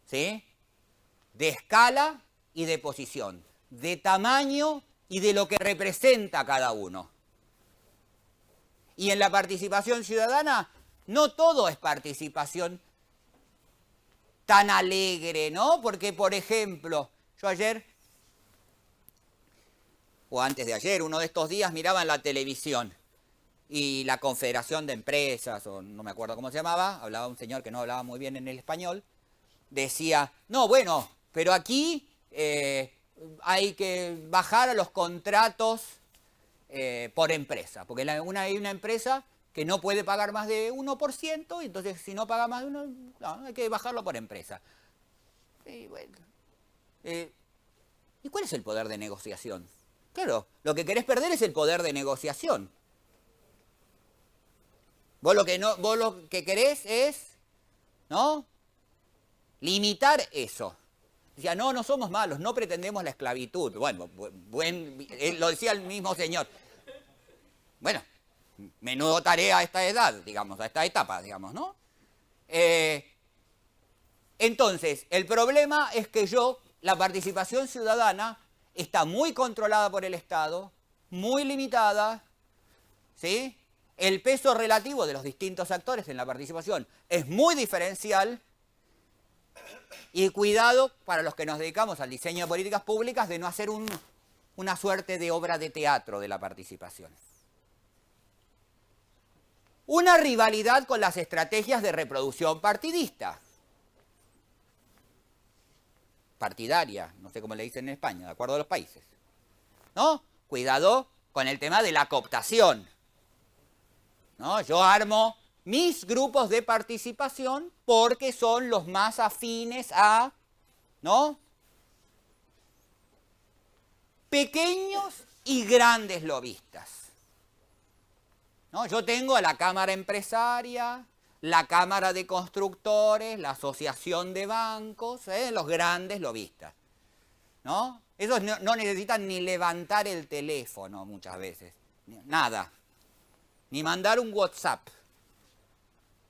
¿sí?, de escala y de posición, de tamaño y de lo que representa cada uno. Y en la participación ciudadana no todo es participación tan alegre, ¿no? Porque, por ejemplo, yo ayer, o antes de ayer, uno de estos días miraba en la televisión y la Confederación de Empresas, o no me acuerdo cómo se llamaba, hablaba un señor que no hablaba muy bien en el español, decía, no, bueno, pero aquí hay que bajar a los contratos por empresa, porque hay una empresa que no puede pagar más de 1%, y entonces si no paga más de 1, no, hay que bajarlo por empresa. Y bueno, ¿y cuál es el poder de negociación? Claro, lo que querés perder es el poder de negociación. Vos lo que querés es, ¿no?, limitar eso. Decía, no somos malos, no pretendemos la esclavitud. Bueno, lo decía el mismo señor. Bueno, menudo tarea a esta edad, digamos, a esta etapa, digamos, ¿no? Entonces, el problema es que la participación ciudadana está muy controlada por el Estado, muy limitada, ¿sí? El peso relativo de los distintos actores en la participación es muy diferencial. Y cuidado para los que nos dedicamos al diseño de políticas públicas de no hacer una suerte de obra de teatro de la participación. Una rivalidad con las estrategias de reproducción partidista. Partidaria, no sé cómo le dicen en España, de acuerdo a los países. ¿No? Cuidado con el tema de la cooptación. ¿No? Yo armo mis grupos de participación porque son los más afines a, ¿no?, pequeños y grandes lobistas. ¿No? Yo tengo a la Cámara Empresaria, la Cámara de Constructores, la Asociación de Bancos, los grandes lobistas, ¿no? Esos no necesitan ni levantar el teléfono muchas veces, nada, ni mandar un WhatsApp,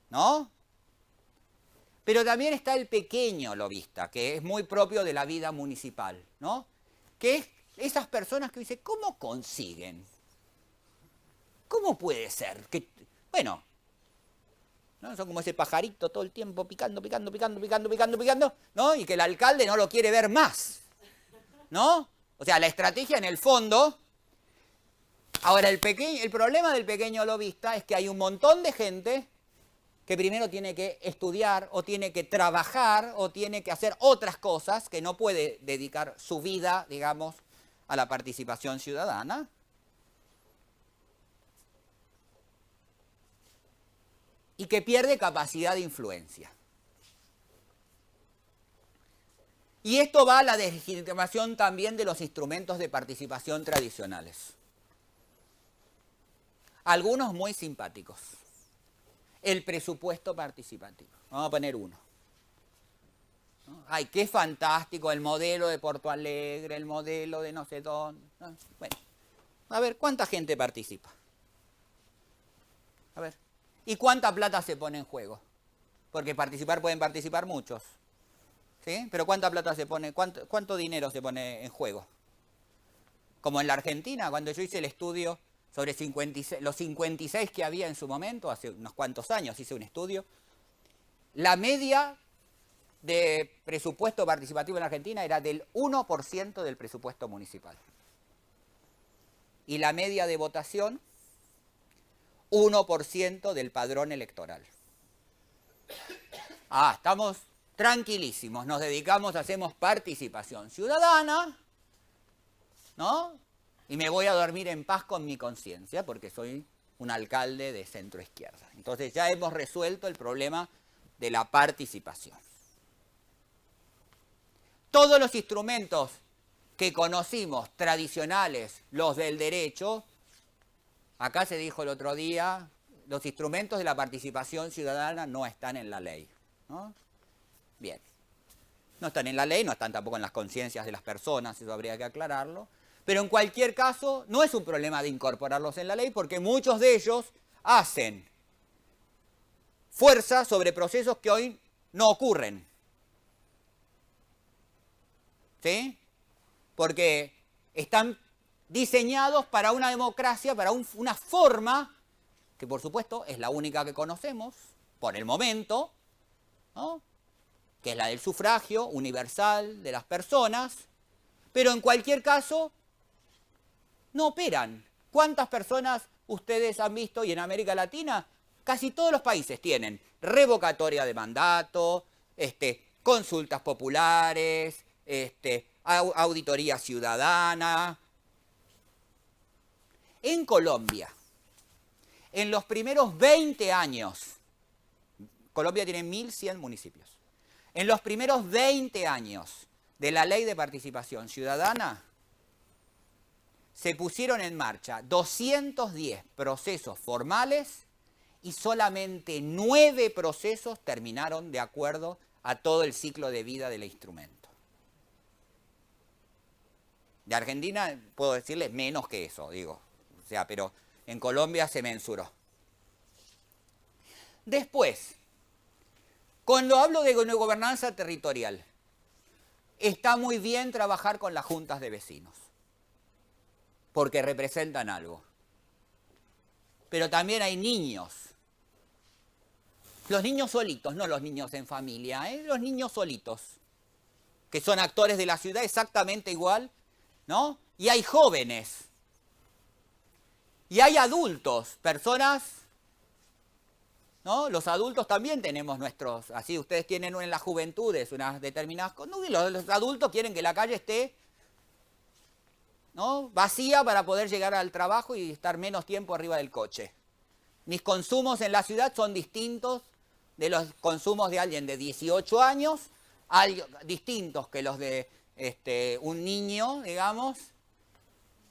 ¿no? Pero también está el pequeño lobista, que es muy propio de la vida municipal, ¿no? Que es esas personas que dicen, ¿cómo consiguen? ¿Cómo puede ser? Que, bueno, ¿no? Son como ese pajarito todo el tiempo picando, ¿no? Y que el alcalde no lo quiere ver más, ¿no? O sea, la estrategia en el fondo. Ahora, el problema del pequeño lobista es que hay un montón de gente que primero tiene que estudiar o tiene que trabajar o tiene que hacer otras cosas, que no puede dedicar su vida, digamos, a la participación ciudadana. Y que pierde capacidad de influencia. Y esto va a la deslegitimación también de los instrumentos de participación tradicionales. Algunos muy simpáticos. El presupuesto participativo. Vamos a poner uno. ¿No? Ay, qué fantástico el modelo de Porto Alegre, el modelo de no sé dónde. ¿No? Bueno, a ver, ¿cuánta gente participa? A ver. ¿Y cuánta plata se pone en juego? Porque pueden participar muchos. ¿Sí? Pero ¿cuánta plata se pone? ¿Cuánto dinero se pone en juego? Como en la Argentina, cuando yo hice el estudio sobre los 56 que había en su momento, hace unos cuantos años hice un estudio, la media de presupuesto participativo en la Argentina era del 1% del presupuesto municipal. Y la media de votación, 1% del padrón electoral. Estamos tranquilísimos, nos dedicamos, hacemos participación ciudadana, ¿no? Y me voy a dormir en paz con mi conciencia porque soy un alcalde de centro izquierda. Entonces ya hemos resuelto el problema de la participación. Todos los instrumentos que conocimos tradicionales, los del derecho, acá se dijo el otro día, los instrumentos de la participación ciudadana no están en la ley, ¿no? Bien, no están en la ley, no están tampoco en las conciencias de las personas, eso habría que aclararlo. Pero en cualquier caso, no es un problema de incorporarlos en la ley porque muchos de ellos hacen fuerza sobre procesos que hoy no ocurren. ¿Sí? Porque están diseñados para una democracia, para una forma, que por supuesto es la única que conocemos, por el momento, ¿no? Que es la del sufragio universal de las personas, pero en cualquier caso no operan. ¿Cuántas personas ustedes han visto? Y en América Latina, casi todos los países tienen revocatoria de mandato, consultas populares, auditoría ciudadana. En Colombia, en los primeros 20 años, Colombia tiene 1.100 municipios. En los primeros 20 años de la Ley de Participación Ciudadana, se pusieron en marcha 210 procesos formales y solamente 9 procesos terminaron de acuerdo a todo el ciclo de vida del instrumento. De Argentina puedo decirles menos que eso, digo. O sea, pero en Colombia se mensuró. Después, cuando hablo de gobernanza territorial, está muy bien trabajar con las juntas de vecinos, porque representan algo. Pero también hay niños. Los niños solitos, no los niños en familia, los niños solitos, que son actores de la ciudad exactamente igual, ¿no? Y hay jóvenes. Y hay adultos, personas, ¿no? Los adultos también tenemos nuestros, así ustedes tienen en las juventudes unas determinadas cosas. Los adultos quieren que la calle esté, ¿no?, vacía para poder llegar al trabajo y estar menos tiempo arriba del coche. Mis consumos en la ciudad son distintos de los consumos de alguien de 18 años, distintos que los de un niño, digamos,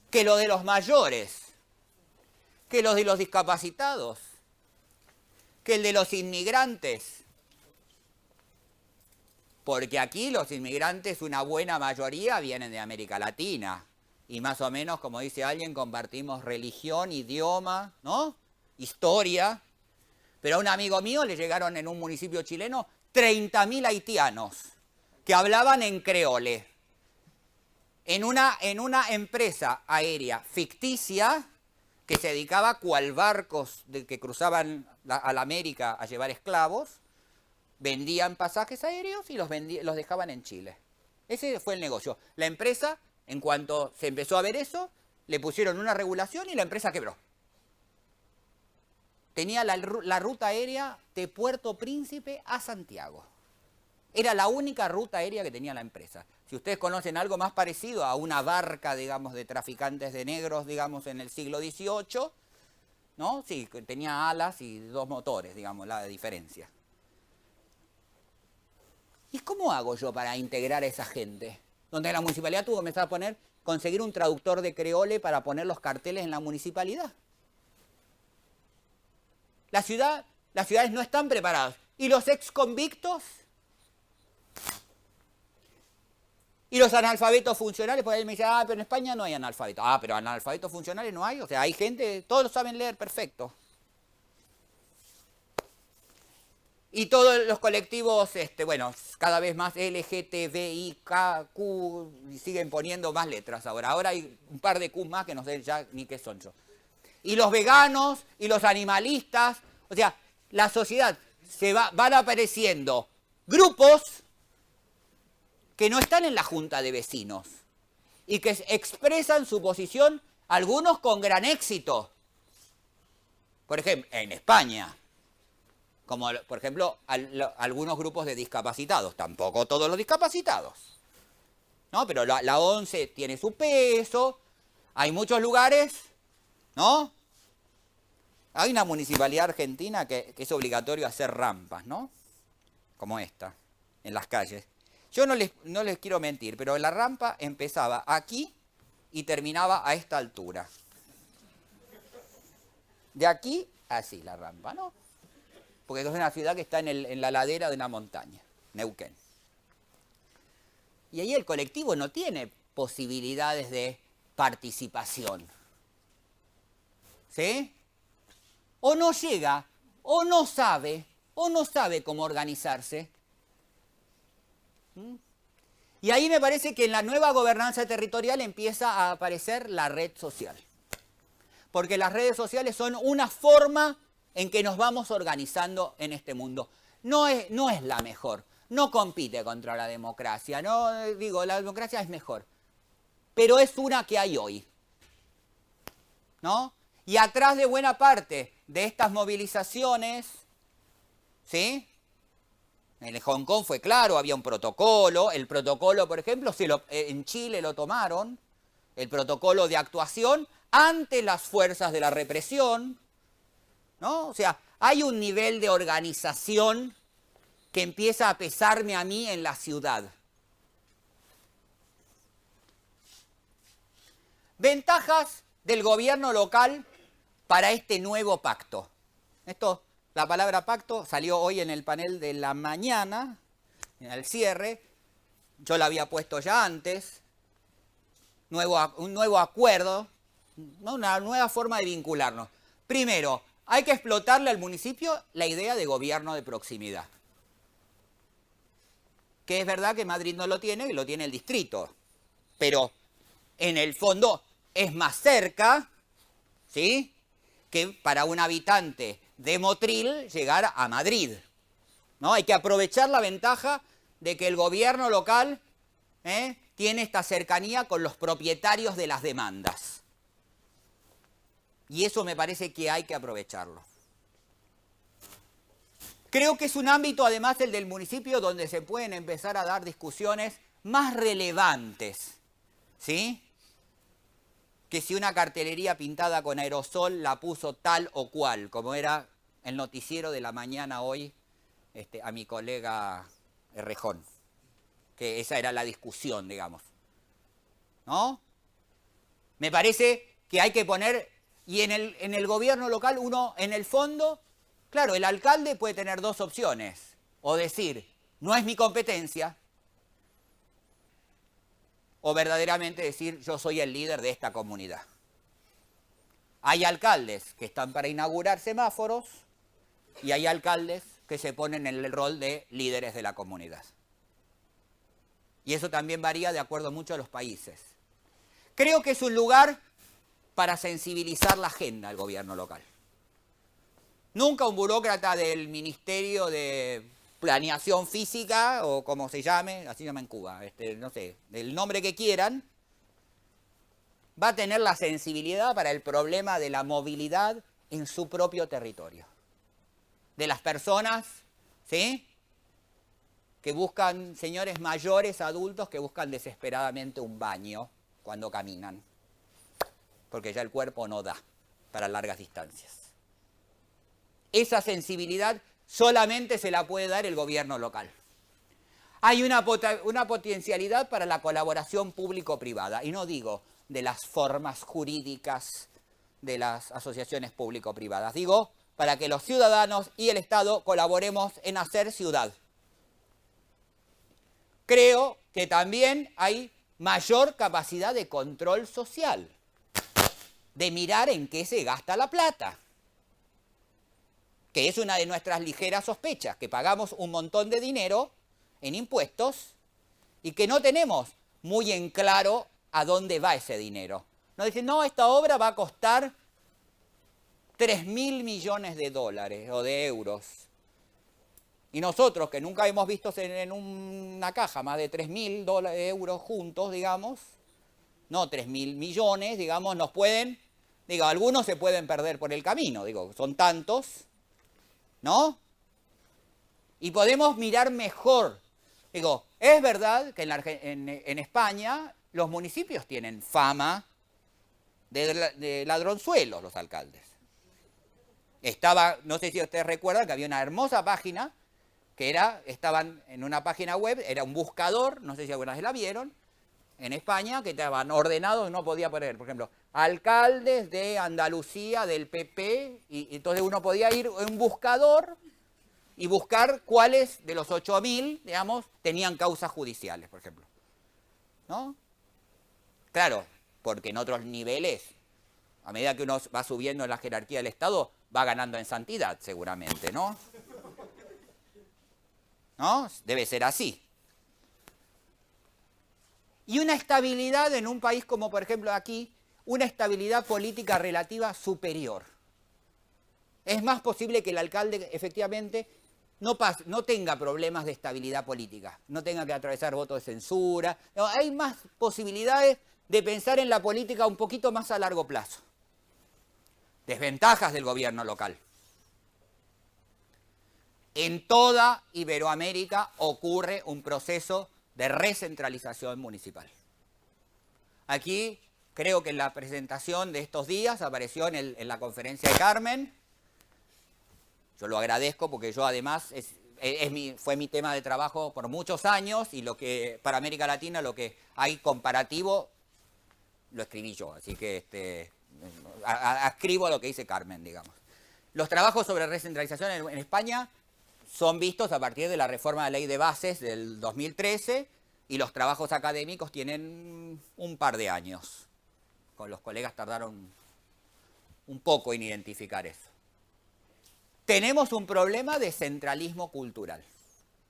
que los de los mayores, que los de los discapacitados, que el de los inmigrantes. Porque aquí los inmigrantes, una buena mayoría, vienen de América Latina. Y más o menos, como dice alguien, compartimos religión, idioma, ¿no?, historia. Pero a un amigo mío le llegaron en un municipio chileno 30.000 haitianos que hablaban en creole. En una empresa aérea ficticia que se dedicaba cual barcos que cruzaban a la América a llevar esclavos, vendían pasajes aéreos y los dejaban en Chile. Ese fue el negocio. La empresa En cuanto se empezó a ver eso, le pusieron una regulación y la empresa quebró. Tenía la ruta aérea de Puerto Príncipe a Santiago. Era la única ruta aérea que tenía la empresa. Si ustedes conocen algo más parecido a una barca, digamos, de traficantes de negros, digamos, en el siglo XVIII, ¿no? Sí, tenía alas y 2 motores, digamos, la diferencia. ¿Y cómo hago yo para integrar a esa gente? Donde la municipalidad tuvo que empezar a conseguir un traductor de creole para poner los carteles en la municipalidad. Las ciudades no están preparadas. ¿Y los exconvictos? ¿Y los analfabetos funcionales? Por ahí me dicen, pero en España no hay analfabetos. Pero analfabetos funcionales no hay. O sea, hay gente, todos lo saben leer perfecto. Y todos los colectivos, bueno, cada vez más LGTBIQ, siguen poniendo más letras ahora. Ahora hay un par de Q más que no sé ya ni qué son yo. Y los veganos, y los animalistas. O sea, la sociedad, van apareciendo grupos que no están en la junta de vecinos y que expresan su posición, algunos con gran éxito. Por ejemplo, en España. Como, por ejemplo, algunos grupos de discapacitados. Tampoco todos los discapacitados, ¿no? Pero la ONCE tiene su peso. Hay muchos lugares, ¿no? Hay una municipalidad argentina que es obligatorio hacer rampas, ¿no? Como esta, en las calles. Yo no les quiero mentir, pero la rampa empezaba aquí y terminaba a esta altura. De aquí, así la rampa, ¿no? Porque es una ciudad que está en la ladera de una montaña, Neuquén. Y ahí el colectivo no tiene posibilidades de participación. ¿Sí? O no llega, o no sabe cómo organizarse. Y ahí me parece que en la nueva gobernanza territorial empieza a aparecer la red social. Porque las redes sociales son una forma en que nos vamos organizando en este mundo. No es la mejor, no compite contra la democracia, no digo, la democracia es mejor, pero es una que hay hoy, ¿no? Y atrás de buena parte de estas movilizaciones, ¿sí? En Hong Kong fue claro, había un protocolo, el protocolo, por ejemplo, en Chile lo tomaron, el protocolo de actuación ante las fuerzas de la represión, ¿no? O sea, hay un nivel de organización que empieza a pesarme a mí en la ciudad. Ventajas del gobierno local para este nuevo pacto. La palabra pacto salió hoy en el panel de la mañana, en el cierre. Yo la había puesto ya antes. Un nuevo acuerdo, ¿no? Una nueva forma de vincularnos. Primero, hay que explotarle al municipio la idea de gobierno de proximidad. Que es verdad que Madrid no lo tiene, que lo tiene el distrito. Pero en el fondo es más cerca, ¿sí?, que para un habitante de Motril llegar a Madrid, ¿no? Hay que aprovechar la ventaja de que el gobierno local tiene esta cercanía con los propietarios de las demandas. Y eso me parece que hay que aprovecharlo. Creo que es un ámbito, además, el del municipio, donde se pueden empezar a dar discusiones más relevantes, ¿sí?, que si una cartelería pintada con aerosol la puso tal o cual, como era el noticiero de la mañana hoy a mi colega Errejón, que esa era la discusión, digamos, ¿no? Me parece que hay que poner, y en el gobierno local uno, en el fondo, claro, el alcalde puede tener dos opciones, o decir, no es mi competencia, o verdaderamente decir, yo soy el líder de esta comunidad. Hay alcaldes que están para inaugurar semáforos y hay alcaldes que se ponen en el rol de líderes de la comunidad. Y eso también varía de acuerdo mucho a los países. Creo que es un lugar para sensibilizar la agenda al gobierno local. Nunca un burócrata del Ministerio de Planeación Física, o como se llame, así se llama en Cuba, no sé, del nombre que quieran, va a tener la sensibilidad para el problema de la movilidad en su propio territorio. De las personas, ¿sí?, que buscan, señores mayores, adultos, que buscan desesperadamente un baño cuando caminan, porque ya el cuerpo no da para largas distancias. Esa sensibilidad solamente se la puede dar el gobierno local. Hay una potencialidad para la colaboración público-privada, y no digo de las formas jurídicas de las asociaciones público-privadas, digo para que los ciudadanos y el Estado colaboremos en hacer ciudad. Creo que también hay mayor capacidad de control social, de mirar en qué se gasta la plata, que es una de nuestras ligeras sospechas, que pagamos un montón de dinero en impuestos y que no tenemos muy en claro a dónde va ese dinero. Nos dicen, no, esta obra va a costar 3.000 millones de dólares o de euros. Y nosotros, que nunca hemos visto en una caja más de 3.000 euros juntos, digamos, no 3.000 millones, digamos, nos pueden, digo, algunos se pueden perder por el camino, digo, son tantos, ¿no? Y podemos mirar mejor. Digo, es verdad que en España los municipios tienen fama de ladronzuelos, los alcaldes. No sé si ustedes recuerdan que había una hermosa página que estaban en una página web, era un buscador, no sé si alguna vez la vieron, en España, que estaban ordenados y no podía poner, por ejemplo, alcaldes de Andalucía, del PP, y entonces uno podía ir a un buscador y buscar cuáles de los 8.000, digamos, tenían causas judiciales, por ejemplo. ¿No? Claro, porque en otros niveles, a medida que uno va subiendo en la jerarquía del Estado, va ganando en santidad, seguramente, ¿no? ¿No? Debe ser así. Y una estabilidad en un país como, por ejemplo, aquí, una estabilidad política relativa superior. Es más posible que el alcalde, efectivamente, no tenga problemas de estabilidad política, no tenga que atravesar votos de censura. No, hay más posibilidades de pensar en la política un poquito más a largo plazo. Desventajas del gobierno local. En toda Iberoamérica ocurre un proceso de recentralización municipal. Aquí creo que en la presentación de estos días apareció en la conferencia de Carmen. Yo lo agradezco porque yo además fue mi tema de trabajo por muchos años y lo que para América Latina lo que hay comparativo lo escribí yo, así que adscribo a lo que dice Carmen, digamos. Los trabajos sobre recentralización en España son vistos a partir de la reforma de la Ley de Bases del 2013 y los trabajos académicos tienen un par de años. Con los colegas tardaron un poco en identificar eso. Tenemos un problema de centralismo cultural.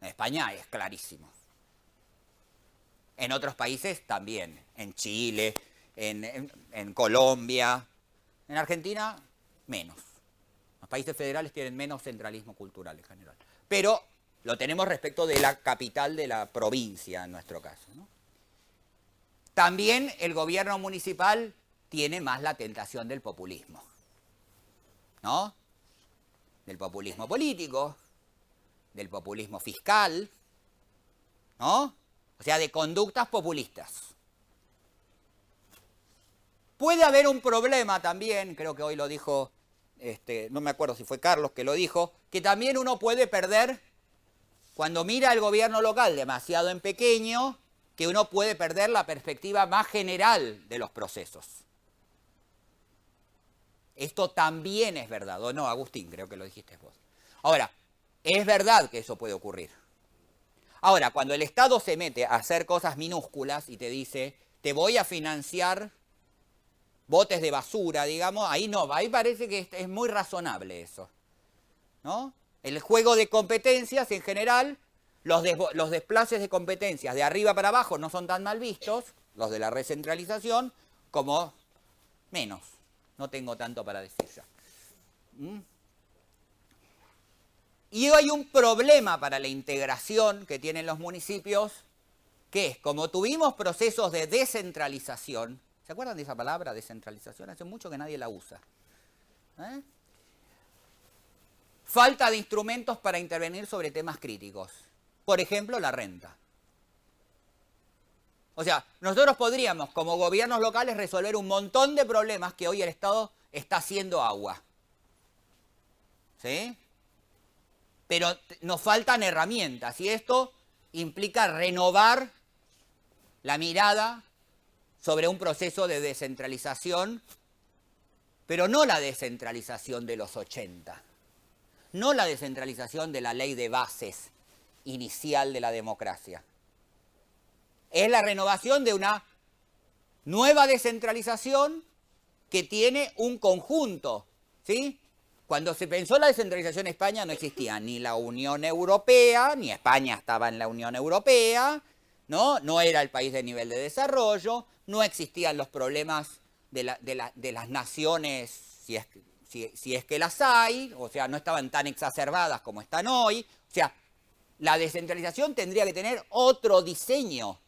En España es clarísimo. En otros países también, en Chile, en Colombia, en Argentina menos. Los países federales tienen menos centralismo cultural en general. Pero lo tenemos respecto de la capital de la provincia, en nuestro caso, ¿no? También el gobierno municipal tiene más la tentación del populismo, ¿no? Del populismo político, del populismo fiscal, ¿no? O sea, de conductas populistas. Puede haber un problema también, creo que hoy lo dijo, no me acuerdo si fue Carlos que lo dijo, que también uno puede perder, cuando mira el gobierno local demasiado en pequeño, que uno puede perder la perspectiva más general de los procesos. Esto también es verdad, ¿o no, Agustín? Creo que lo dijiste vos. Ahora, es verdad que eso puede ocurrir. Ahora, cuando el Estado se mete a hacer cosas minúsculas y te dice, te voy a financiar botes de basura, digamos, ahí no, ahí parece que es muy razonable eso, ¿no? El juego de competencias, en general, los desplaces de competencias de arriba para abajo no son tan mal vistos, los de la recentralización, como menos. No tengo tanto para decir ya. Y hay un problema para la integración que tienen los municipios, que es, como tuvimos procesos de descentralización, ¿Se acuerdan de esa palabra, descentralización? Hace mucho que nadie la usa. Falta de instrumentos para intervenir sobre temas críticos. Por ejemplo, la renta. O sea, nosotros podríamos, como gobiernos locales, resolver un montón de problemas que hoy el Estado está haciendo agua. ¿Sí? Pero nos faltan herramientas y esto implica renovar la mirada sobre un proceso de descentralización, pero no la descentralización de los 80, no la descentralización de la ley de bases inicial de la democracia. Es la renovación de una nueva descentralización que tiene un conjunto, ¿sí? Cuando se pensó la descentralización en España no existía ni la Unión Europea, ni España estaba en la Unión Europea, no era el país de nivel de desarrollo, no existían los problemas de las naciones, si es que las hay, o sea, no estaban tan exacerbadas como están hoy. O sea, la descentralización tendría que tener otro diseño.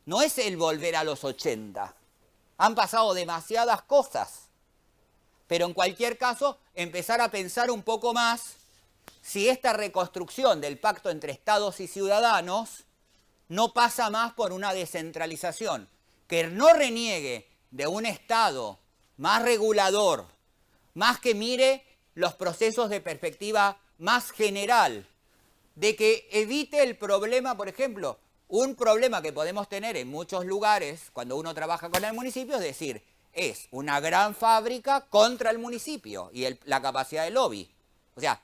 No es el volver a los 80. Han pasado demasiadas cosas. Pero en cualquier caso, empezar a pensar un poco más si esta reconstrucción del pacto entre estados y ciudadanos no pasa más por una descentralización, que no reniegue de un Estado más regulador, más que mire los procesos de perspectiva más general, de que evite el problema, por ejemplo, un problema que podemos tener en muchos lugares cuando uno trabaja con el municipio, es decir, es una gran fábrica contra el municipio y la capacidad de lobby. O sea,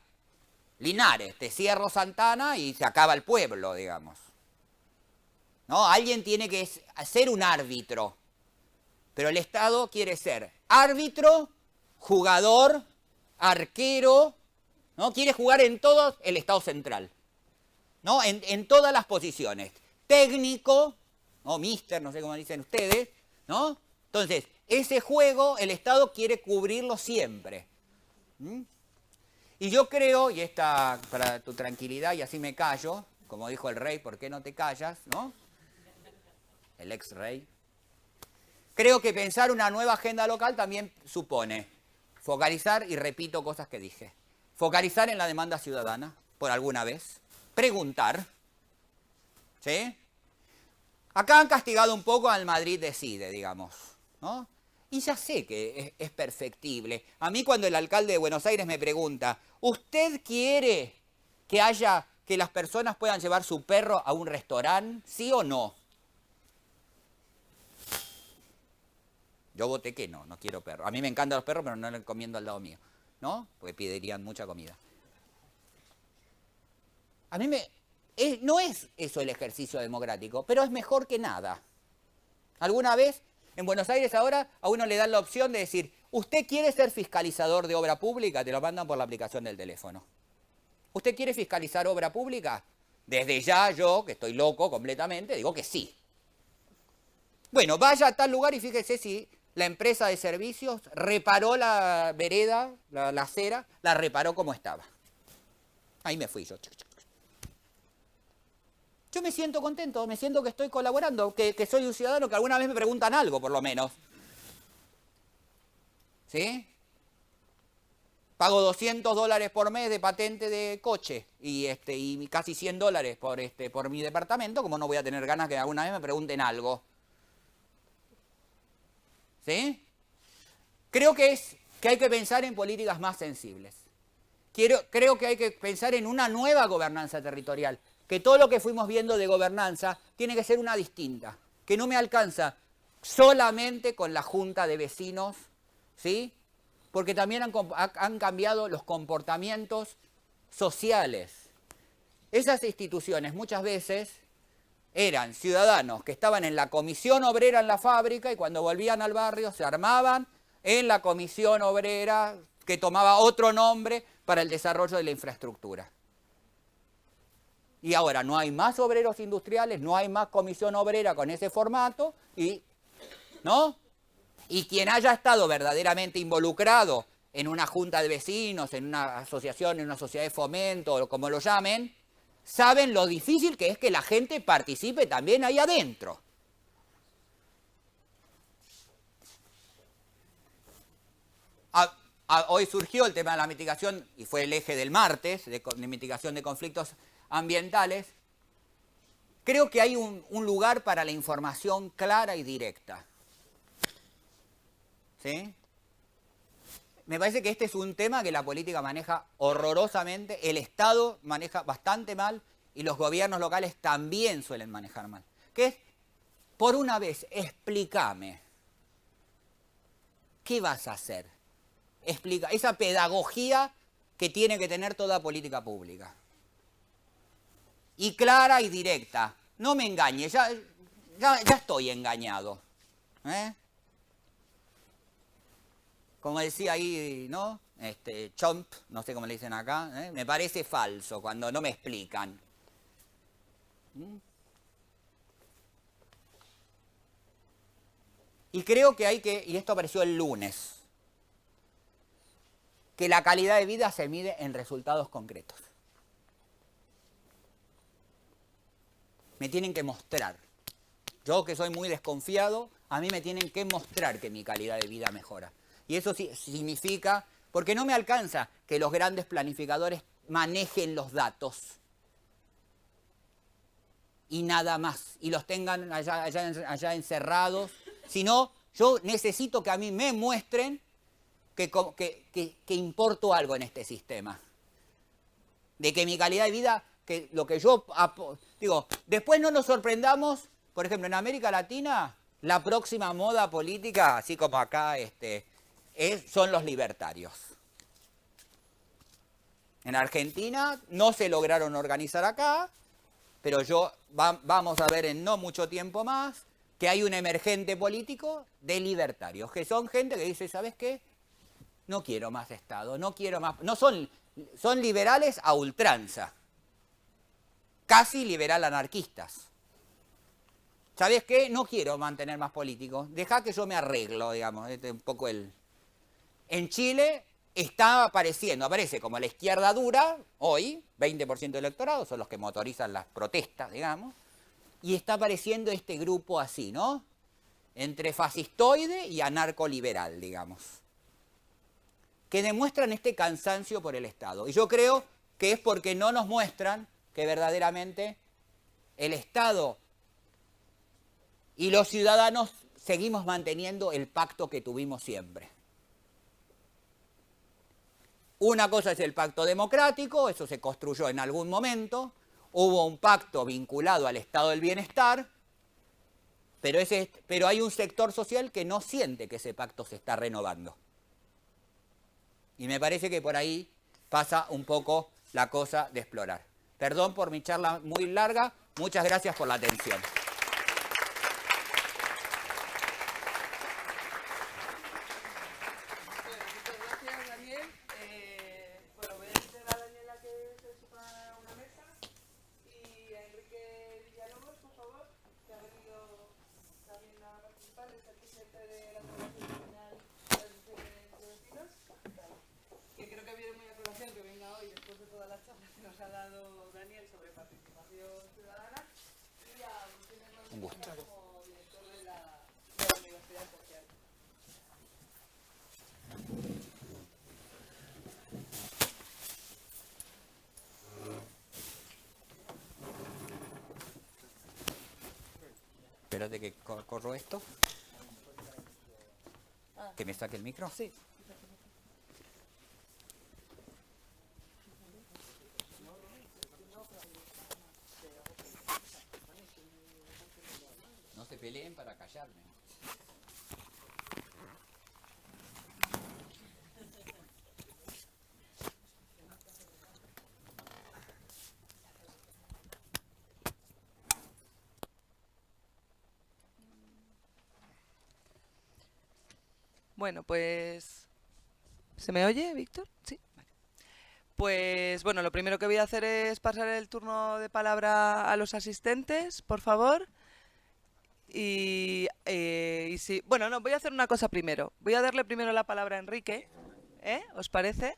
Linares, te cierro Santana y se acaba el pueblo, digamos. ¿No? Alguien tiene que ser un árbitro, pero el Estado quiere ser árbitro, jugador, arquero, ¿no? Quiere jugar en todo el Estado central, ¿no? En todas las posiciones. Técnico, ¿no? Mister, no sé cómo dicen ustedes, ¿no? Entonces, ese juego el Estado quiere cubrirlo siempre. Y yo creo, y esta para tu tranquilidad y así me callo, como dijo el rey, ¿por qué no te callas? ¿No? El ex rey. Creo que pensar una nueva agenda local también supone focalizar, y repito cosas que dije, focalizar en la demanda ciudadana, por alguna vez, preguntar, ¿sí? Acá han castigado un poco al Madrid Decide, digamos, ¿no? Y ya sé que es perfectible. A mí cuando el alcalde de Buenos Aires me pregunta, ¿usted quiere que las personas puedan llevar su perro a un restaurante, sí o no? Yo voté que no quiero perro. A mí me encantan los perros, pero no los comiendo al lado mío, ¿no? Porque pedirían mucha comida. A mí no es eso el ejercicio democrático, pero es mejor que nada. ¿Alguna vez en Buenos Aires ahora a uno le dan la opción de decir, ¿usted quiere ser fiscalizador de obra pública? Te lo mandan por la aplicación del teléfono. ¿Usted quiere fiscalizar obra pública? Desde ya yo, que estoy loco completamente, digo que sí. Bueno, vaya a tal lugar y fíjese si la empresa de servicios reparó la vereda, la acera, la reparó como estaba. Ahí me fui yo. Yo me siento contento, me siento que estoy colaborando, que soy un ciudadano, que alguna vez me preguntan algo, por lo menos. ¿Sí? Pago $200 por mes de patente de coche y casi $100 por mi departamento, como no voy a tener ganas que alguna vez me pregunten algo. ¿Sí? Creo que hay que pensar en políticas más sensibles. Creo que hay que pensar en una nueva gobernanza territorial. Que todo lo que fuimos viendo de gobernanza tiene que ser una distinta. Que no me alcanza solamente con la junta de vecinos, ¿sí? Porque también han cambiado los comportamientos sociales. Esas instituciones muchas veces eran ciudadanos que estaban en la comisión obrera en la fábrica y cuando volvían al barrio se armaban en la comisión obrera que tomaba otro nombre para el desarrollo de la infraestructura. Y ahora no hay más obreros industriales, no hay más comisión obrera con ese formato, ¿no? Y quien haya estado verdaderamente involucrado en una junta de vecinos, en una asociación, en una sociedad de fomento, o como lo llamen, saben lo difícil que es que la gente participe también ahí adentro. hoy surgió el tema de la mitigación, y fue el eje del martes, de mitigación de conflictos ambientales. Creo que hay un lugar para la información clara y directa. ¿Sí? Me parece que este es un tema que la política maneja horrorosamente, el Estado maneja bastante mal y los gobiernos locales también suelen manejar mal. Que es, por una vez, explícame, ¿qué vas a hacer? Explica esa pedagogía que tiene que tener toda política pública. Y clara y directa. No me engañes, ya estoy engañado. Como decía ahí, ¿no? Chomp, no sé cómo le dicen acá, me parece falso cuando no me explican. Y creo que hay que, y esto apareció el lunes, que la calidad de vida se mide en resultados concretos. Me tienen que mostrar. Yo que soy muy desconfiado, a mí me tienen que mostrar que mi calidad de vida mejora. Y eso sí significa, porque no me alcanza que los grandes planificadores manejen los datos y nada más, y los tengan allá encerrados, sino yo necesito que a mí me muestren que importo algo en este sistema. De que mi calidad de vida, que lo que yo... Digo, después no nos sorprendamos, por ejemplo, en América Latina, la próxima moda política, así como acá, son los libertarios. En Argentina no se lograron organizar acá, pero vamos a ver en no mucho tiempo más que hay un emergente político de libertarios, que son gente que dice, ¿sabes qué? No quiero más Estado, no quiero más... No son liberales a ultranza, casi liberal anarquistas. ¿Sabes qué? No quiero mantener más políticos, deja que yo me arreglo, digamos, un poco el... En Chile aparece como la izquierda dura, hoy, 20% del electorado, son los que motorizan las protestas, digamos, y está apareciendo este grupo así, ¿no? Entre fascistoide y anarcoliberal, digamos, que demuestran este cansancio por el Estado. Y yo creo que es porque no nos muestran que verdaderamente el Estado y los ciudadanos seguimos manteniendo el pacto que tuvimos siempre. Una cosa es el pacto democrático, eso se construyó en algún momento, hubo un pacto vinculado al estado del bienestar, pero hay un sector social que no siente que ese pacto se está renovando. Y me parece que por ahí pasa un poco la cosa de explorar. Perdón por mi charla muy larga, muchas gracias por la atención. Un gusto. Como director de la Universidad Social. Espérate que corro esto. ¿Que me saque el micro? Sí. No se peleen para callarme. Bueno, pues... ¿Se me oye, Víctor? Sí. Vale. Pues bueno, lo primero que voy a hacer es pasar el turno de palabra a los asistentes, por favor. Y sí, bueno, no, voy a hacer una cosa primero. Voy a darle primero la palabra a Enrique, ¿os parece?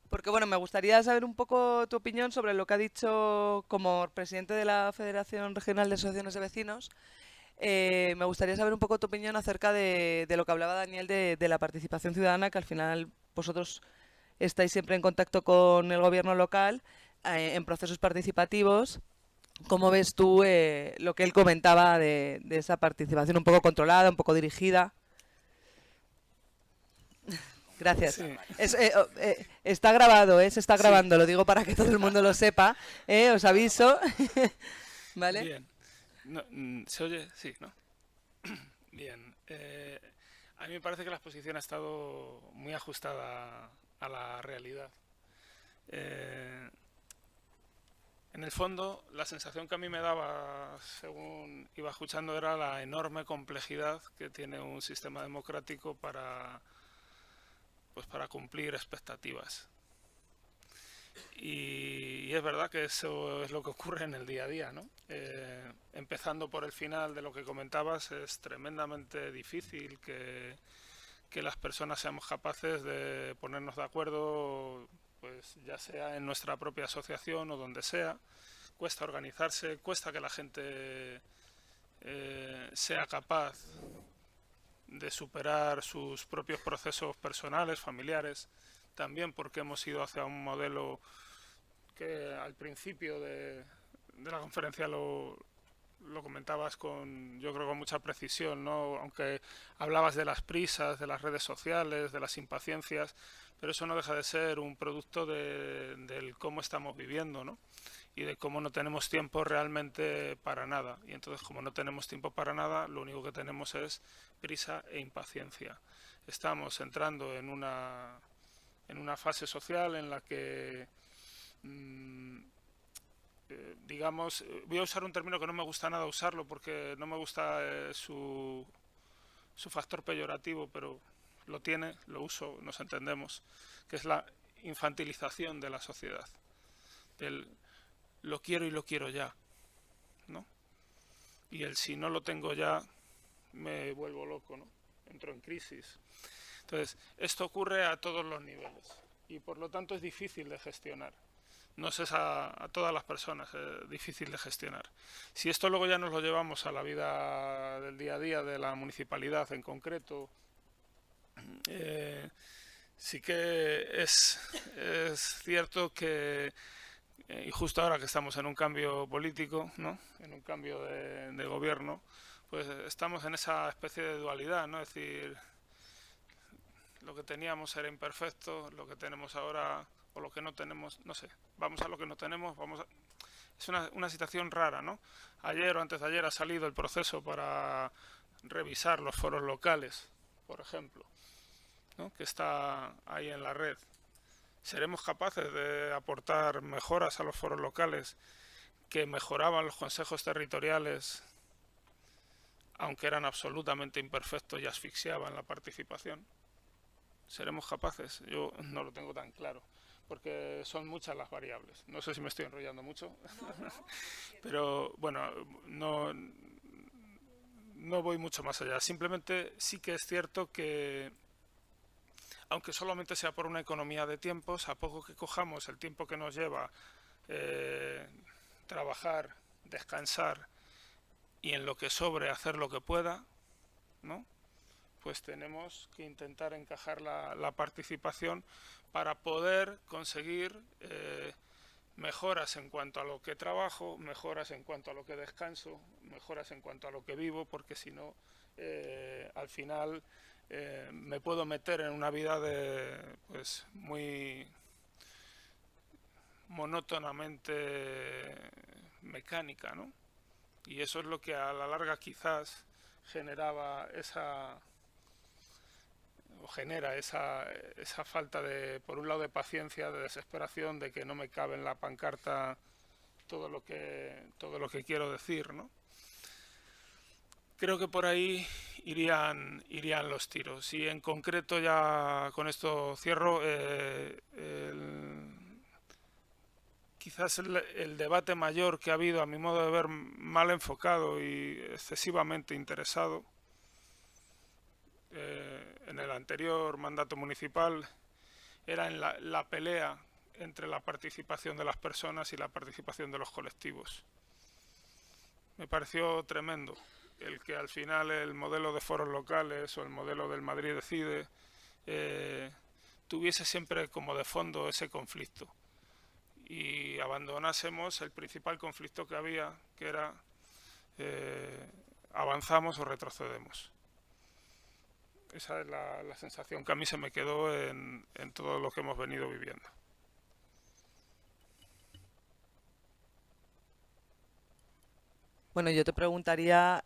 Porque bueno, me gustaría saber un poco tu opinión sobre lo que ha dicho como presidente de la Federación Regional de Asociaciones de Vecinos, Me gustaría saber un poco tu opinión acerca de lo que hablaba Daniel de la participación ciudadana, que al final vosotros estáis siempre en contacto con el gobierno local en procesos participativos. ¿Cómo ves tú lo que él comentaba de esa participación un poco controlada, un poco dirigida? Gracias. Sí, Está grabado, se está sí, grabando, lo digo para que todo el mundo lo sepa, os aviso. ¿Vale? bien. No, ¿se oye? Sí, ¿no? Bien. A mí me parece que la exposición ha estado muy ajustada a la realidad. Eh, en el fondo, la sensación que a mí me daba, según iba escuchando, era la enorme complejidad que tiene un sistema democrático pues para cumplir expectativas. Y es verdad que eso es lo que ocurre en el día a día, ¿no? Empezando por el final de lo que comentabas, es tremendamente difícil que las personas seamos capaces de ponernos de acuerdo, pues ya sea en nuestra propia asociación o donde sea. Cuesta organizarse, cuesta que la gente sea capaz de superar sus propios procesos personales, familiares, también porque hemos ido hacia un modelo que al principio de la conferencia lo comentabas yo creo con mucha precisión, ¿no? Aunque hablabas de las prisas, de las redes sociales, de las impaciencias, pero eso no deja de ser un producto del cómo estamos viviendo, ¿no? Y de cómo no tenemos tiempo realmente para nada. Y entonces, como no tenemos tiempo para nada, lo único que tenemos es prisa e impaciencia. Estamos entrando en una fase social en la que digamos, voy a usar un término que no me gusta nada usarlo porque no me gusta su factor peyorativo, pero lo tiene, lo uso, nos entendemos, que es la infantilización de la sociedad, del lo quiero y lo quiero ya, ¿no? Y el si no lo tengo ya, me vuelvo loco, ¿no? Entro en crisis. Entonces, esto ocurre a todos los niveles y por lo tanto es difícil de gestionar. No es a todas las personas difícil de gestionar. Si esto luego ya nos lo llevamos a la vida del día a día de la municipalidad en concreto, sí que es cierto que, y justo ahora que estamos en un cambio político, ¿no? En un cambio de gobierno, pues estamos en esa especie de dualidad, ¿no? Es decir, lo que teníamos era imperfecto, lo que tenemos ahora o lo que no tenemos, no sé, vamos a lo que no tenemos, es una situación rara, ¿no? Ayer o antes de ayer ha salido el proceso para revisar los foros locales, por ejemplo, ¿no? Que está ahí en la red. ¿Seremos capaces de aportar mejoras a los foros locales que mejoraban los consejos territoriales, aunque eran absolutamente imperfectos y asfixiaban la participación? ¿Seremos capaces? Yo no lo tengo tan claro, porque son muchas las variables. No sé si me estoy enrollando mucho, pero bueno, no voy mucho más allá. Simplemente sí que es cierto que, aunque solamente sea por una economía de tiempos, a poco que cojamos el tiempo que nos lleva trabajar, descansar y en lo que sobre hacer lo que pueda, ¿no? Pues tenemos que intentar encajar la participación para poder conseguir mejoras en cuanto a lo que trabajo, mejoras en cuanto a lo que descanso, mejoras en cuanto a lo que vivo, porque si no, al final me puedo meter en una vida pues muy monótonamente mecánica, ¿no? Y eso es lo que a la larga quizás generaba genera esa falta de, por un lado, de paciencia, de desesperación, de que no me cabe en la pancarta todo lo que quiero decir, ¿no? Creo que por ahí irían los tiros. Y en concreto, ya con esto cierro, quizás el debate mayor que ha habido, a mi modo de ver, mal enfocado y excesivamente interesado, en el anterior mandato municipal, era en la pelea entre la participación de las personas y la participación de los colectivos. Me pareció tremendo, el que al final el modelo de foros locales o el modelo del Madrid Decide tuviese siempre como de fondo ese conflicto y abandonásemos el principal conflicto que había, que era avanzamos o retrocedemos. Esa es la sensación que a mí se me quedó en todo lo que hemos venido viviendo. Bueno, yo te preguntaría,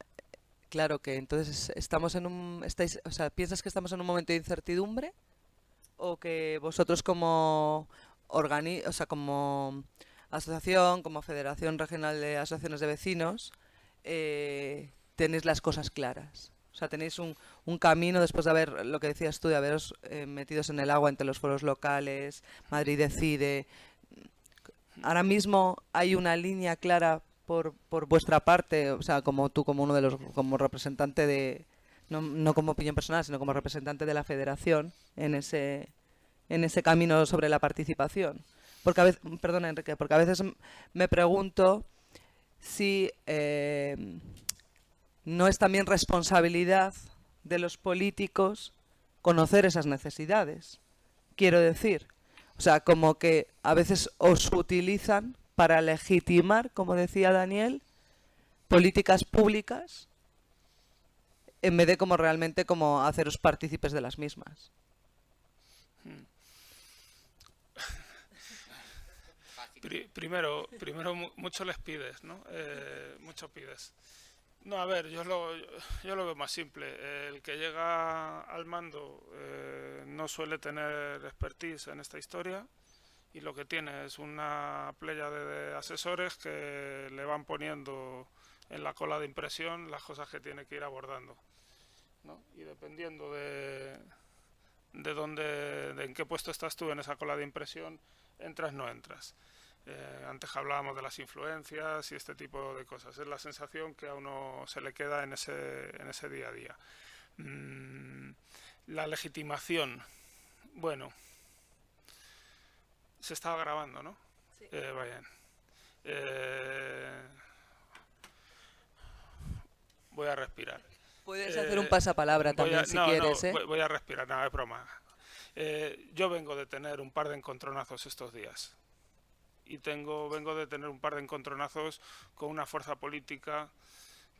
claro, que entonces estamos en o sea, ¿piensas que estamos en un momento de incertidumbre o que vosotros como o sea, como asociación, como Federación Regional de Asociaciones de Vecinos, tenéis las cosas claras? O sea, tenéis un camino después de haber, lo que decías tú, de haberos metidos en el agua entre los foros locales, Madrid Decide. Ahora mismo hay una línea clara por vuestra parte, o sea, como tú, como uno de los, como representante de, no como opinión personal, sino como representante de la federación en ese camino sobre la participación. Porque a veces, perdona Enrique, porque a veces me pregunto si no es también responsabilidad de los políticos conocer esas necesidades. Quiero decir, o sea, como que a veces os utilizan para legitimar, como decía Daniel, políticas públicas en vez de como realmente como haceros partícipes de las mismas. Primero mucho les pides, ¿no? Mucho pides. No, a ver, yo lo veo más simple. El que llega al mando no suele tener expertise en esta historia y lo que tiene es una pléyade de asesores que le van poniendo en la cola de impresión las cosas que tiene que ir abordando, ¿no? Y dependiendo de en qué puesto estás tú en esa cola de impresión, entras no entras. Antes hablábamos de las influencias y este tipo de cosas. Es la sensación que a uno se le queda en ese día a día. La legitimación, bueno, se estaba grabando, ¿no? Sí. Vayan. Voy a respirar. Puedes hacer un pasapalabra también si quieres, ¿eh? Voy a respirar, no, es broma. Yo vengo de tener un par de encontronazos estos días. Y vengo de tener un par de encontronazos con una fuerza política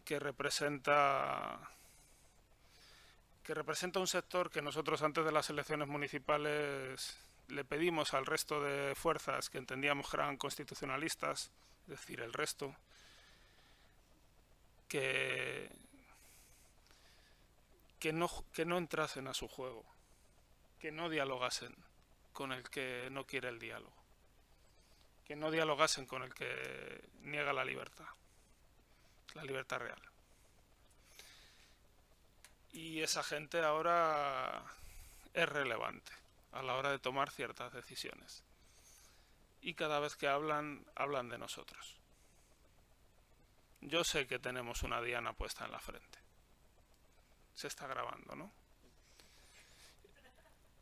que representa un sector que nosotros antes de las elecciones municipales le pedimos al resto de fuerzas que entendíamos que eran constitucionalistas, es decir, el resto, que no entrasen a su juego, que no dialogasen con el que no quiere el diálogo, que no dialogasen con el que niega la libertad real. Y esa gente ahora es relevante a la hora de tomar ciertas decisiones. Y cada vez que hablan de nosotros. Yo sé que tenemos una diana puesta en la frente. Se está grabando, ¿no?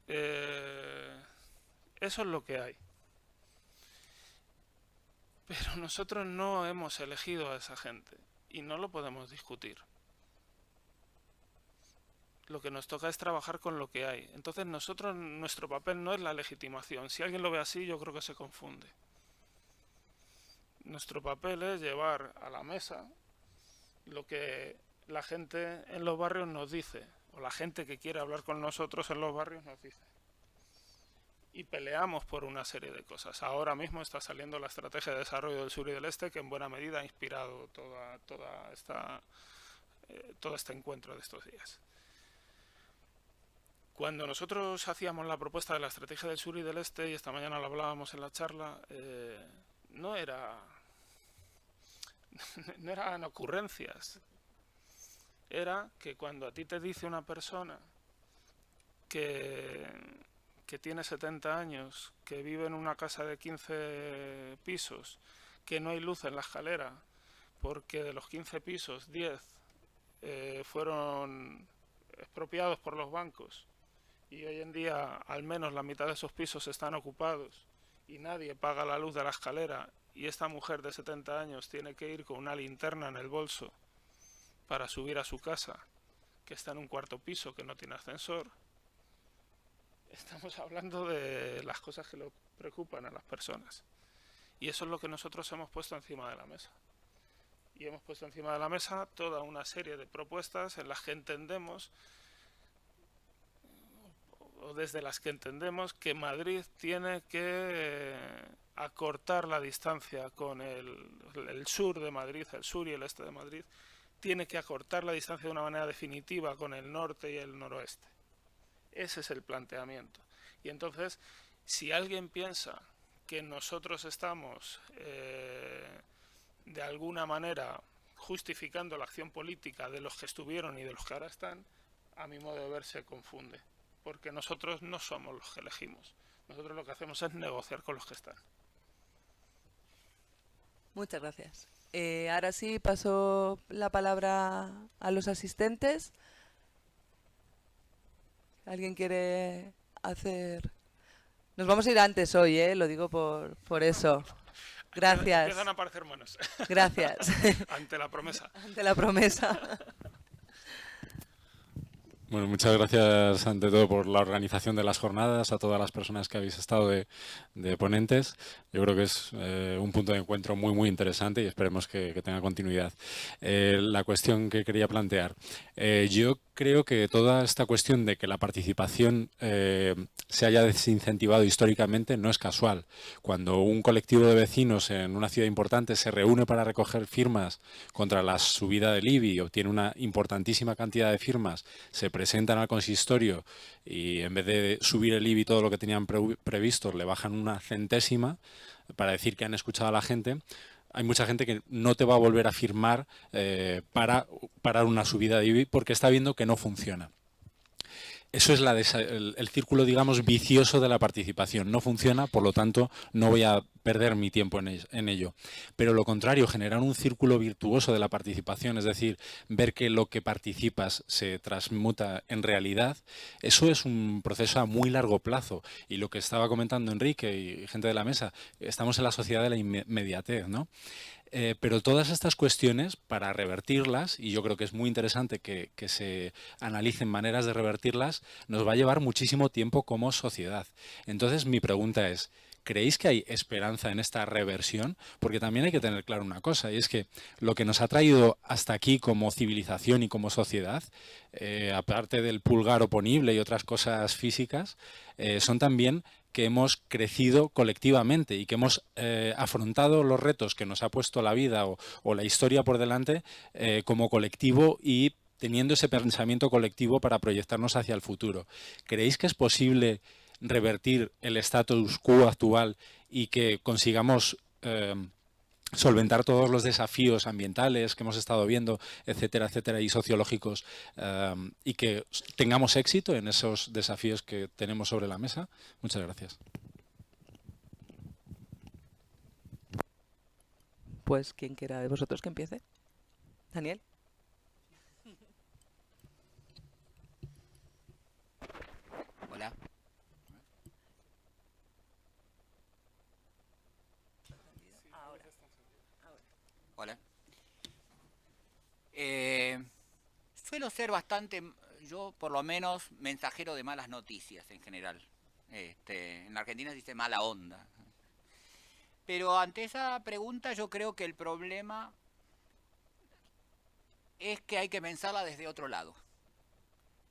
Eso es lo que hay. Pero nosotros no hemos elegido a esa gente y no lo podemos discutir. Lo que nos toca es trabajar con lo que hay. Entonces nuestro papel no es la legitimación. Si alguien lo ve así, yo creo que se confunde. Nuestro papel es llevar a la mesa lo que la gente en los barrios nos dice, o la gente que quiere hablar con nosotros en los barrios nos dice. Y peleamos por una serie de cosas. Ahora mismo está saliendo la estrategia de desarrollo del sur y del este, que en buena medida ha inspirado todo este encuentro de estos días. Cuando nosotros hacíamos la propuesta de la estrategia del sur y del este, y esta mañana lo hablábamos en la charla, no eran ocurrencias. Era que cuando a ti te dice una persona que tiene 70 años, que vive en una casa de 15 pisos, que no hay luz en la escalera, porque de los 15 pisos, 10 fueron expropiados por los bancos, y hoy en día al menos la mitad de esos pisos están ocupados, y nadie paga la luz de la escalera, y esta mujer de 70 años tiene que ir con una linterna en el bolso para subir a su casa, que está en un cuarto piso, que no tiene ascensor. Estamos hablando de las cosas que le preocupan a las personas. Y eso es lo que nosotros hemos puesto encima de la mesa. Y hemos puesto encima de la mesa toda una serie de propuestas en las que entendemos, o desde las que entendemos, que Madrid tiene que acortar la distancia con el sur de Madrid, el sur y el este de Madrid, tiene que acortar la distancia de una manera definitiva con el norte y el noroeste. Ese es el planteamiento. Y entonces, si alguien piensa que nosotros estamos de alguna manera justificando la acción política de los que estuvieron y de los que ahora están, a mi modo de ver se confunde. Porque nosotros no somos los que elegimos. Nosotros lo que hacemos es negociar con los que están. Muchas gracias. Ahora sí paso la palabra a los asistentes. ¿Alguien quiere hacer...? Nos vamos a ir antes hoy, lo digo por eso. Gracias. Empiezan a aparecer manos. Gracias. Ante la promesa. Ante la promesa. Bueno, muchas gracias ante todo por la organización de las jornadas, a todas las personas que habéis estado de ponentes. Yo creo que es un punto de encuentro muy, muy interesante y esperemos que tenga continuidad. La cuestión que quería plantear. Yo creo que toda esta cuestión de que la participación se haya desincentivado históricamente no es casual. Cuando un colectivo de vecinos en una ciudad importante se reúne para recoger firmas contra la subida del IBI y obtiene una importantísima cantidad de firmas, se presentan al consistorio y en vez de subir el IBI todo lo que tenían previsto, le bajan una centésima para decir que han escuchado a la gente. Hay mucha gente que no te va a volver a firmar para parar una subida de IBI porque está viendo que no funciona. Eso es el círculo, digamos, vicioso de la participación. No funciona, por lo tanto, no voy a perder mi tiempo en ello. Pero lo contrario, generar un círculo virtuoso de la participación, es decir, ver que lo que participas se transmuta en realidad, eso es un proceso a muy largo plazo. Y lo que estaba comentando Enrique y gente de la mesa, estamos en la sociedad de la inmediatez, ¿no? Pero todas estas cuestiones, para revertirlas, y yo creo que es muy interesante que se analicen maneras de revertirlas, nos va a llevar muchísimo tiempo como sociedad. Entonces, mi pregunta es, ¿creéis que hay esperanza en esta reversión? Porque también hay que tener claro una cosa, y es que lo que nos ha traído hasta aquí como civilización y como sociedad, aparte del pulgar oponible y otras cosas físicas, son también que hemos crecido colectivamente y que hemos afrontado los retos que nos ha puesto la vida o la historia por delante como colectivo y teniendo ese pensamiento colectivo para proyectarnos hacia el futuro. ¿Creéis que es posible revertir el status quo actual y que consigamos solventar todos los desafíos ambientales que hemos estado viendo, etcétera, etcétera, y sociológicos, y que tengamos éxito en esos desafíos que tenemos sobre la mesa? Muchas gracias. Pues quien quiera de vosotros que empiece. Daniel. Hola. Hola. Suelo ser bastante, yo por lo menos, mensajero de malas noticias en general. En la Argentina se dice mala onda. Pero ante esa pregunta yo creo que el problema es que hay que pensarla desde otro lado.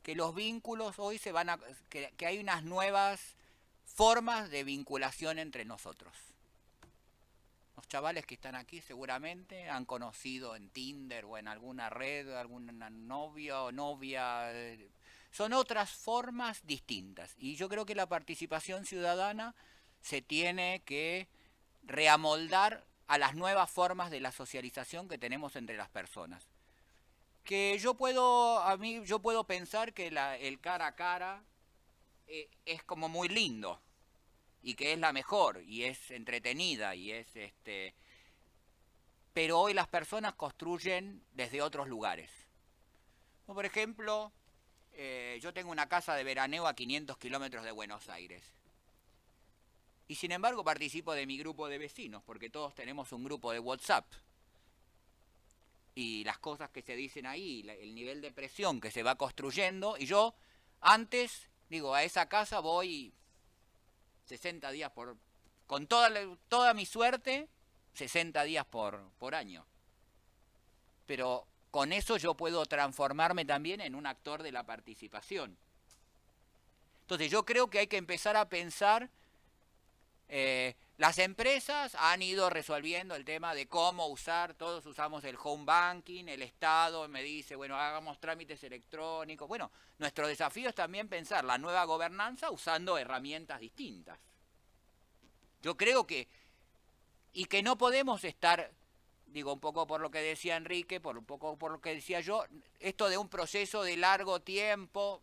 Que los vínculos hoy se van a... que hay unas nuevas formas de vinculación entre nosotros. Los chavales que están aquí seguramente han conocido en Tinder o en alguna red, alguna novia o novia. Son otras formas distintas. Y yo creo que la participación ciudadana se tiene que reamoldar a las nuevas formas de la socialización que tenemos entre las personas. Que yo puedo pensar que el cara a cara es como muy lindo. Y que es la mejor, y es entretenida, y es pero hoy las personas construyen desde otros lugares. Como por ejemplo, yo tengo una casa de veraneo a 500 kilómetros de Buenos Aires. Y sin embargo participo de mi grupo de vecinos, porque todos tenemos un grupo de WhatsApp. y las cosas que se dicen ahí, el nivel de presión que se va construyendo, y yo antes, digo, a esa casa voy 60 días con toda mi suerte, 60 días por año. Pero con eso yo puedo transformarme también en un actor de la participación. Entonces yo creo que hay que empezar a pensar, las empresas han ido resolviendo el tema de cómo usar, todos usamos el home banking, el Estado me dice, bueno, hagamos trámites electrónicos. Bueno, nuestro desafío es también pensar la nueva gobernanza usando herramientas distintas. Yo creo que no podemos estar, digo, un poco por lo que decía Enrique, un poco por lo que decía yo, esto de un proceso de largo tiempo,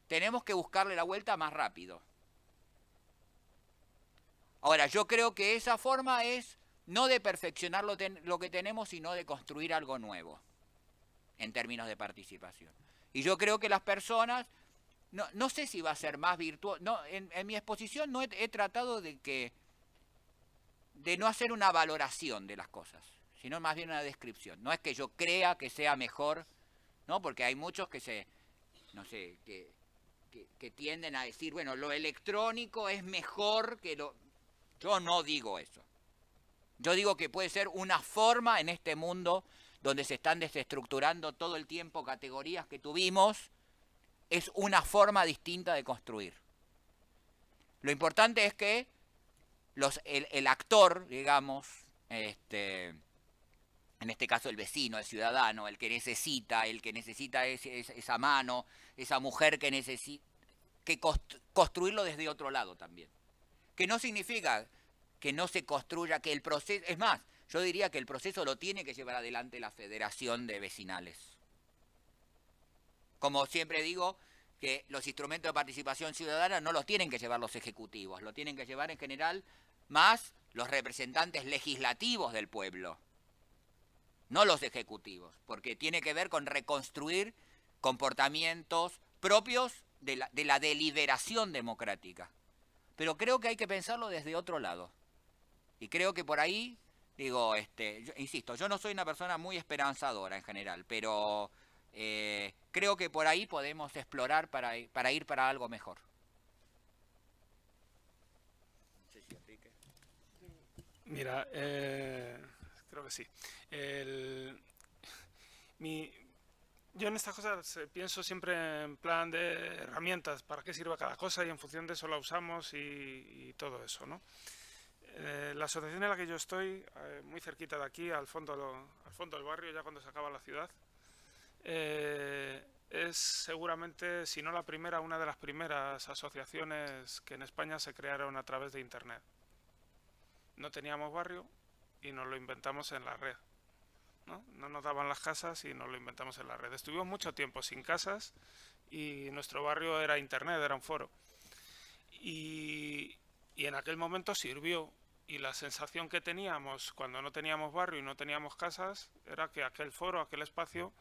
tenemos que buscarle la vuelta más rápido. Ahora, yo creo que esa forma es no de perfeccionar lo que tenemos, sino de construir algo nuevo, en términos de participación. Y yo creo que las personas, no sé si va a ser más virtuoso, no, en mi exposición no he tratado de no hacer una valoración de las cosas, sino más bien una descripción. No es que yo crea que sea mejor, ¿no? Porque hay muchos que que tienden a decir, bueno, lo electrónico es mejor que lo... Yo no digo eso. Yo digo que puede ser una forma en este mundo donde se están desestructurando todo el tiempo categorías que tuvimos, es una forma distinta de construir. Lo importante es que el actor, digamos, en este caso el vecino, el ciudadano, el que necesita esa mano, esa mujer que necesita, que construirlo desde otro lado también. Que no significa que no se construya, que el proceso... Es más, yo diría que el proceso lo tiene que llevar adelante la Federación de Vecinales. Como siempre digo, que los instrumentos de participación ciudadana no los tienen que llevar los ejecutivos, lo tienen que llevar en general más los representantes legislativos del pueblo, no los ejecutivos, porque tiene que ver con reconstruir comportamientos propios de la deliberación democrática. Pero creo que hay que pensarlo desde otro lado. Y creo que por ahí, digo, yo, insisto, yo no soy una persona muy esperanzadora en general, pero creo que por ahí podemos explorar para ir para algo mejor. No sé si Enrique. Mira, creo que sí. Yo en estas cosas pienso siempre en plan de herramientas, para qué sirve cada cosa y en función de eso la usamos y todo eso, ¿no? La asociación en la que yo estoy, muy cerquita de aquí, al fondo del barrio, ya cuando se acaba la ciudad, es seguramente, si no la primera, una de las primeras asociaciones que en España se crearon a través de Internet. No teníamos barrio y nos lo inventamos en la red. No nos daban las casas y nos lo inventamos en la red. Estuvimos mucho tiempo sin casas y nuestro barrio era internet, era un foro. Y en aquel momento sirvió. Y la sensación que teníamos cuando no teníamos barrio y no teníamos casas era que aquel foro, aquel espacio,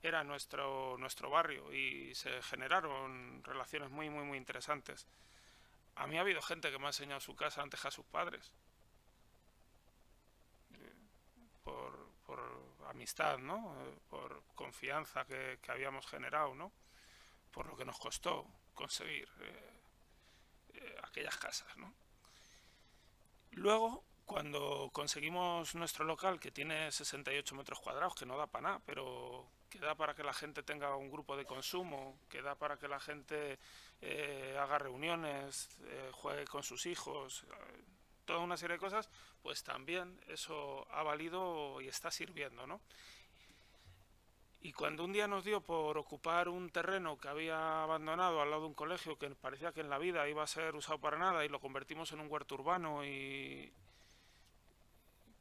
era nuestro barrio y se generaron relaciones muy, muy, muy interesantes. A mí ha habido gente que me ha enseñado su casa antes que a sus padres. Por amistad, ¿no? Por confianza que habíamos generado, ¿no? Por lo que nos costó conseguir aquellas casas, ¿no? Luego, cuando conseguimos nuestro local, que tiene 68 metros cuadrados, que no da para nada, pero que da para que la gente tenga un grupo de consumo, que da para que la gente haga reuniones, juegue con sus hijos, toda una serie de cosas, pues también eso ha valido y está sirviendo, ¿no? Y cuando un día nos dio por ocupar un terreno que había abandonado al lado de un colegio que parecía que en la vida iba a ser usado para nada y lo convertimos en un huerto urbano y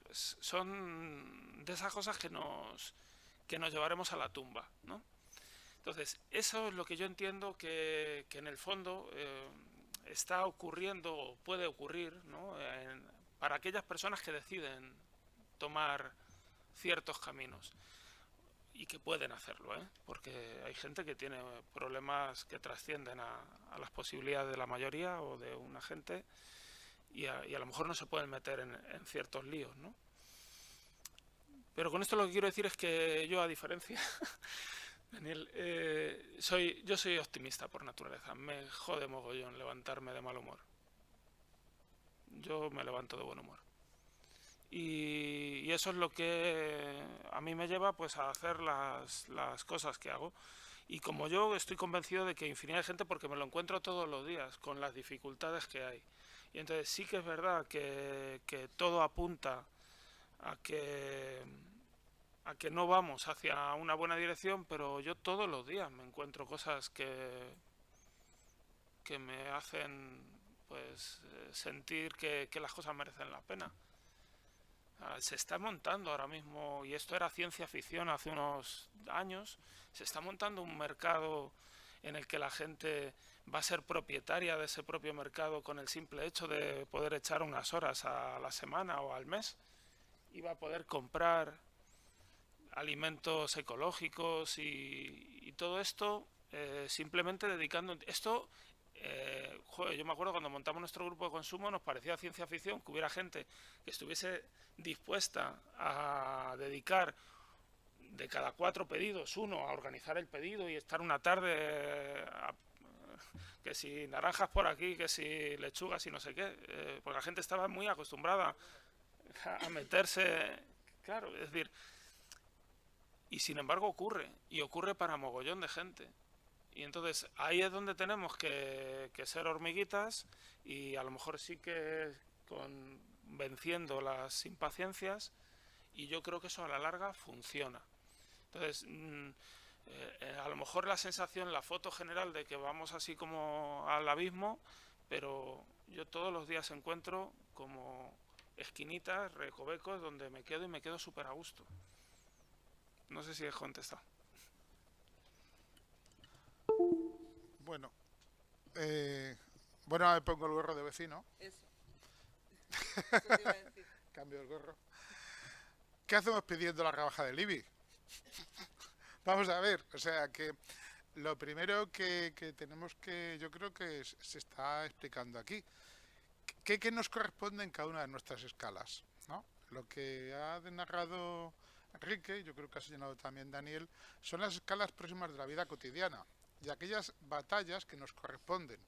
pues son de esas cosas que nos llevaremos a la tumba, ¿no? Entonces, eso es lo que yo entiendo que en el fondo está ocurriendo o puede ocurrir, ¿no? Para aquellas personas que deciden tomar ciertos caminos. Y que pueden hacerlo, porque hay gente que tiene problemas que trascienden a las posibilidades de la mayoría o de una gente y a lo mejor no se pueden meter en ciertos líos, ¿no? Pero con esto lo que quiero decir es que yo, a diferencia, Daniel, yo soy optimista por naturaleza. Me jode mogollón levantarme de mal humor. Yo me levanto de buen humor. Y eso es lo que a mí me lleva pues a hacer las cosas que hago. Y como yo estoy convencido de que infinidad de gente, porque me lo encuentro todos los días con las dificultades que hay. Y entonces sí que es verdad que todo apunta a que no vamos hacia una buena dirección, pero yo todos los días me encuentro cosas que me hacen pues sentir que las cosas merecen la pena. Se está montando ahora mismo, y esto era ciencia ficción hace unos años, se está montando un mercado en el que la gente va a ser propietaria de ese propio mercado con el simple hecho de poder echar unas horas a la semana o al mes, y va a poder comprar alimentos ecológicos y todo esto simplemente dedicando esto. Joder, yo me acuerdo cuando montamos nuestro grupo de consumo, nos parecía ciencia ficción que hubiera gente que estuviese dispuesta a dedicar de cada 4 pedidos uno a organizar el pedido y estar una tarde que si naranjas por aquí, que si lechugas y no sé qué, porque la gente estaba muy acostumbrada a meterse, claro, es decir, y sin embargo ocurre para mogollón de gente. Y entonces ahí es donde tenemos que ser hormiguitas, y a lo mejor sí que venciendo las impaciencias, y yo creo que eso a la larga funciona. Entonces, a lo mejor la sensación, la foto general de que vamos así como al abismo, pero yo todos los días encuentro como esquinitas, recovecos donde me quedo súper a gusto. No sé si he contestado. Bueno, bueno, me pongo el gorro de vecino. Eso. Eso te iba a decir. Cambio el gorro. ¿Qué hacemos pidiendo la rebaja del IBI? Vamos a ver, o sea que lo primero que tenemos que, yo creo que se está explicando aquí, ¿qué nos corresponde en cada una de nuestras escalas, ¿no? Lo que ha narrado Enrique, yo creo que ha señalado también Daniel, son las escalas próximas de la vida cotidiana y aquellas batallas que nos corresponden.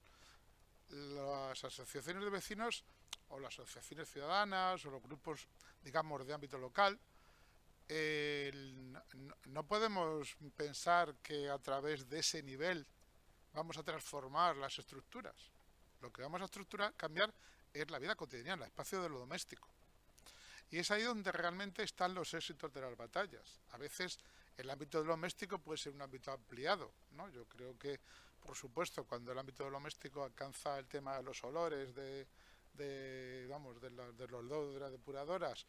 Las asociaciones de vecinos o las asociaciones ciudadanas o los grupos, digamos, de ámbito local, no podemos pensar que a través de ese nivel vamos a transformar las estructuras. Lo que vamos a cambiar es la vida cotidiana, el espacio de lo doméstico. Y es ahí donde realmente están los éxitos de las batallas. A veces el ámbito doméstico puede ser un ámbito ampliado, ¿no? Yo creo que, por supuesto, cuando el ámbito doméstico alcanza el tema de los olores, de los lodos de las depuradoras,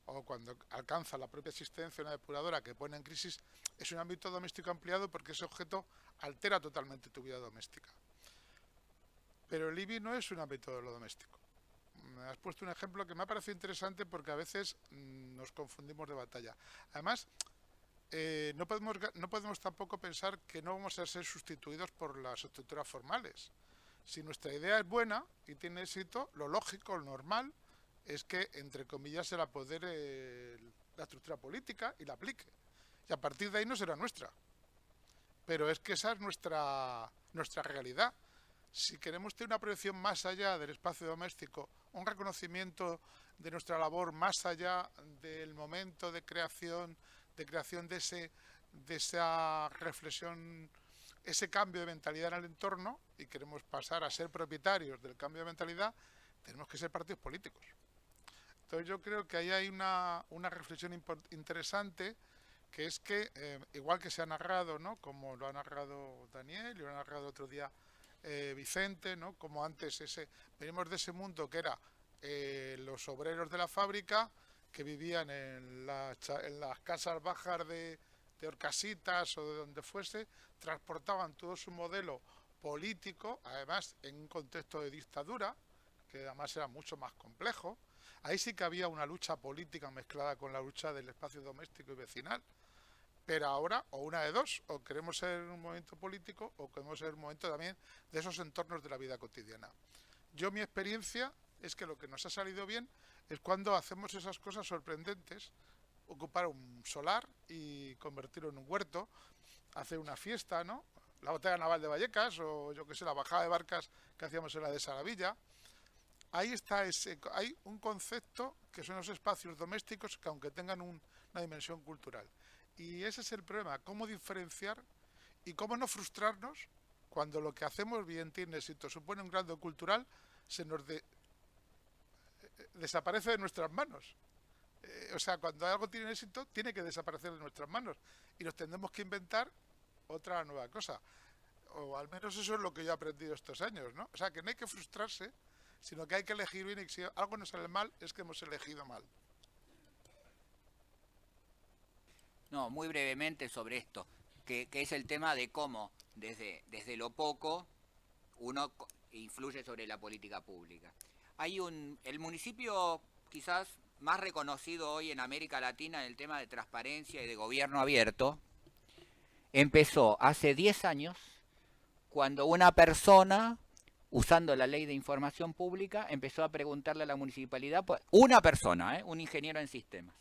o cuando alcanza la propia existencia de una depuradora que pone en crisis, es un ámbito doméstico ampliado porque ese objeto altera totalmente tu vida doméstica. Pero el IBI no es un ámbito de lo doméstico. Me has puesto un ejemplo que me ha parecido interesante porque a veces nos confundimos de batalla. Además, no podemos tampoco pensar que no vamos a ser sustituidos por las estructuras formales. Si nuestra idea es buena y tiene éxito, lo lógico, lo normal, es que, entre comillas, se la apodere la estructura política y la aplique. Y a partir de ahí no será nuestra. Pero es que esa es nuestra realidad. Si queremos tener una proyección más allá del espacio doméstico, un reconocimiento de nuestra labor más allá del momento de creación de esa reflexión, ese cambio de mentalidad en el entorno, y queremos pasar a ser propietarios del cambio de mentalidad, tenemos que ser partidos políticos. Entonces yo creo que ahí hay una reflexión interesante, que es que, igual que se ha narrado, ¿no?, como lo ha narrado Daniel y lo ha narrado otro día Vicente, ¿no?, como antes venimos de ese mundo que era los obreros de la fábrica que vivían en las casas bajas de Orcasitas o de donde fuese, transportaban todo su modelo político, además en un contexto de dictadura, que además era mucho más complejo. Ahí sí que había una lucha política mezclada con la lucha del espacio doméstico y vecinal. Pero ahora, o una de dos, o queremos ser un movimiento político o queremos ser un momento también de esos entornos de la vida cotidiana. Mi experiencia es que lo que nos ha salido bien es cuando hacemos esas cosas sorprendentes ocupar un solar y convertirlo en un huerto, hacer una fiesta, ¿no? La batalla naval de Vallecas, o yo que sé, la bajada de barcas que hacíamos en la de Saravilla. Ahí está hay un concepto que son los espacios domésticos que aunque tengan una dimensión cultural. Y ese es el problema, cómo diferenciar y cómo no frustrarnos cuando lo que hacemos bien tiene éxito, supone un grado cultural, se nos desaparece de nuestras manos. O sea, cuando algo tiene éxito, tiene que desaparecer de nuestras manos y nos tendremos que inventar otra nueva cosa. O al menos eso es lo que yo he aprendido estos años, ¿no? O sea, que no hay que frustrarse, sino que hay que elegir bien, y si algo nos sale mal, es que hemos elegido mal. No, muy brevemente sobre esto, que es el tema de cómo desde lo poco uno influye sobre la política pública. El municipio quizás más reconocido hoy en América Latina en el tema de transparencia y de gobierno abierto, empezó hace 10 años cuando una persona, usando la ley de información pública, empezó a preguntarle a la municipalidad, una persona, un ingeniero en sistemas,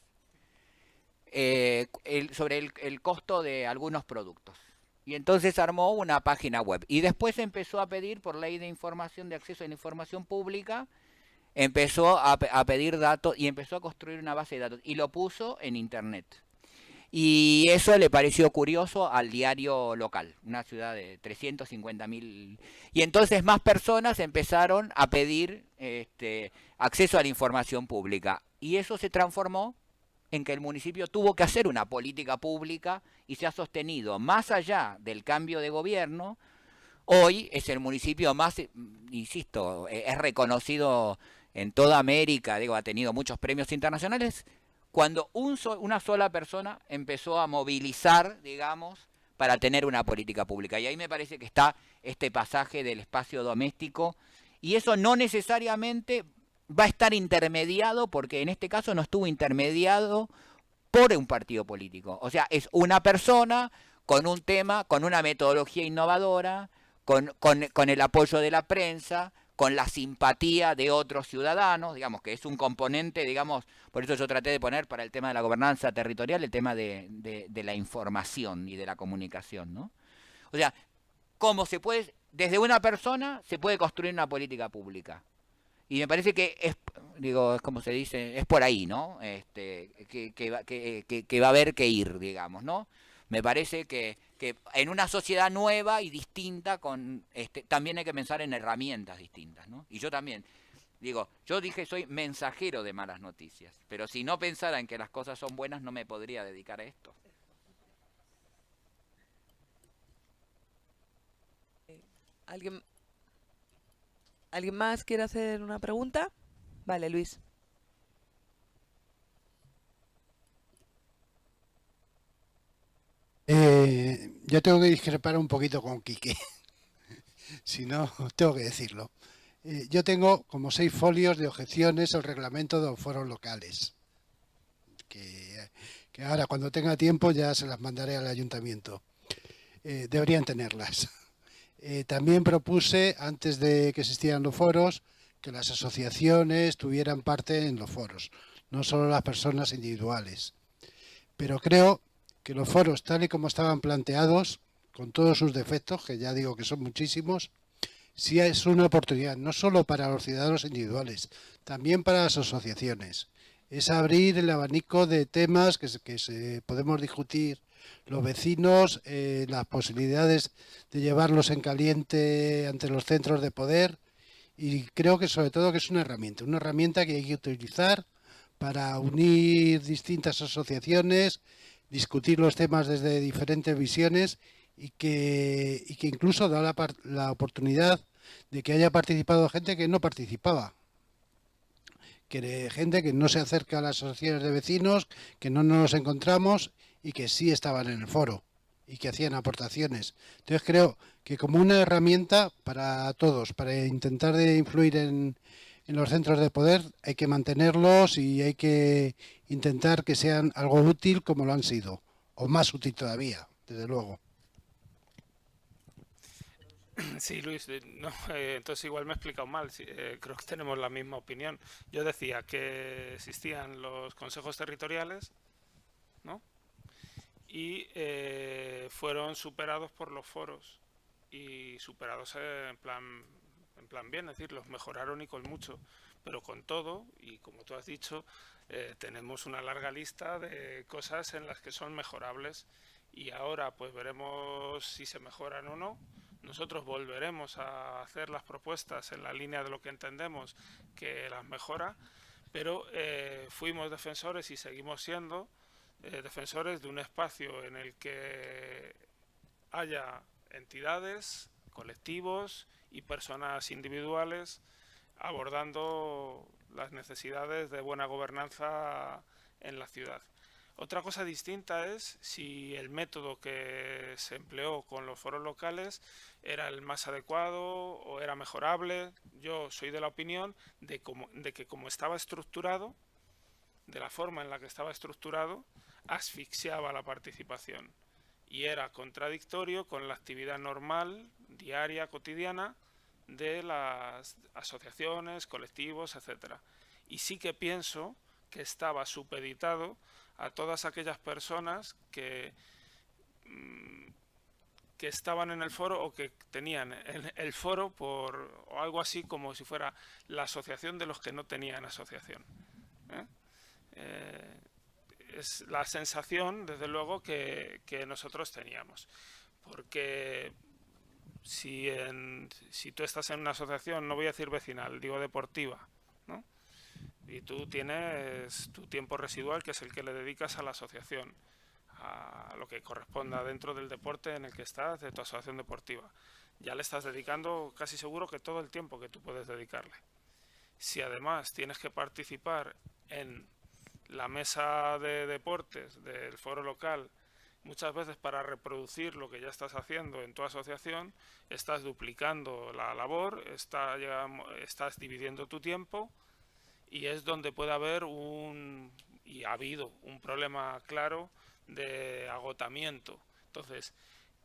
sobre el costo de algunos productos. Y entonces armó una página web. Y después empezó a pedir, por ley de información, de acceso a la información pública, empezó a pedir datos y empezó a construir una base de datos. Y lo puso en internet. Y eso le pareció curioso al diario local, una ciudad de 350.000. Y entonces más personas empezaron a pedir acceso a la información pública. Y eso se transformó en que el municipio tuvo que hacer una política pública y se ha sostenido más allá del cambio de gobierno. Hoy es el municipio más, insisto, es reconocido en toda América, ha tenido muchos premios internacionales, cuando una sola persona empezó a movilizar, para tener una política pública. Y ahí me parece que está este pasaje del espacio doméstico, y eso no necesariamente va a estar intermediado, porque en este caso no estuvo intermediado por un partido político. O sea, es una persona con un tema, con una metodología innovadora, con el apoyo de la prensa, con la simpatía de otros ciudadanos, que es un componente, por eso yo traté de poner para el tema de la gobernanza territorial el tema de la información y de la comunicación, ¿no? O sea, cómo desde una persona se puede construir una política pública. Y me parece que es como se dice, es por ahí, ¿no? Que va a haber que ir, ¿no? Me parece que en una sociedad nueva y distinta, también hay que pensar en herramientas distintas, ¿no? Y yo también, yo dije soy mensajero de malas noticias, pero si no pensara en que las cosas son buenas, no me podría dedicar a esto. ¿Alguien más quiere hacer una pregunta? Vale, Luis. Yo tengo que discrepar un poquito con Quique, si no, tengo que decirlo. Yo tengo como 6 folios de objeciones al reglamento de los foros locales, que ahora cuando tenga tiempo ya se las mandaré al ayuntamiento. Deberían tenerlas. También propuse, antes de que existieran los foros, que las asociaciones tuvieran parte en los foros, no solo las personas individuales. Pero creo que los foros, tal y como estaban planteados, con todos sus defectos, que ya digo que son muchísimos, sí es una oportunidad, no solo para los ciudadanos individuales, también para las asociaciones. Es abrir el abanico de temas que podemos discutir los vecinos, las posibilidades de llevarlos en caliente ante los centros de poder, y creo que sobre todo que es una herramienta que hay que utilizar para unir distintas asociaciones, discutir los temas desde diferentes visiones y que incluso da la oportunidad de que haya participado gente que no participaba. Gente que no se acerca a las asociaciones de vecinos, que no nos encontramos y que sí estaban en el foro y que hacían aportaciones. Entonces creo que como una herramienta para todos, para intentar de influir en los centros de poder, hay que mantenerlos y hay que intentar que sean algo útil como lo han sido, o más útil todavía, desde luego. Sí, Luis, no, entonces igual me he explicado mal, creo que tenemos la misma opinión. Yo decía que existían los consejos territoriales ¿no? Y fueron superados por los foros, y superados en plan bien, es decir, los mejoraron y con mucho, pero con todo, y como tú has dicho, tenemos una larga lista de cosas en las que son mejorables, y ahora pues veremos si se mejoran o no. Nosotros volveremos a hacer las propuestas en la línea de lo que entendemos que las mejora, pero fuimos defensores y seguimos siendo defensores de un espacio en el que haya entidades, colectivos y personas individuales abordando las necesidades de buena gobernanza en la ciudad. Otra cosa distinta es si el método que se empleó con los foros locales era el más adecuado o era mejorable. Yo soy de la opinión de que como estaba estructurado, de la forma en la que estaba estructurado, asfixiaba la participación y era contradictorio con la actividad normal, diaria, cotidiana de las asociaciones, colectivos, etcétera. Y sí que pienso que estaba supeditado a todas aquellas personas que estaban en el foro o que tenían el foro o algo así como si fuera la asociación de los que no tenían asociación. Es la sensación, desde luego, que nosotros teníamos. Porque si tú estás en una asociación, no voy a decir vecinal, digo deportiva, ¿no? Y tú tienes tu tiempo residual, que es el que le dedicas a la asociación, a lo que corresponda dentro del deporte en el que estás, de tu asociación deportiva. Ya le estás dedicando casi seguro que todo el tiempo que tú puedes dedicarle. Si además tienes que participar en la mesa de deportes del foro local, muchas veces para reproducir lo que ya estás haciendo en tu asociación, estás duplicando la labor, estás dividiendo tu tiempo, y es donde puede haber y ha habido un problema claro de agotamiento. Entonces,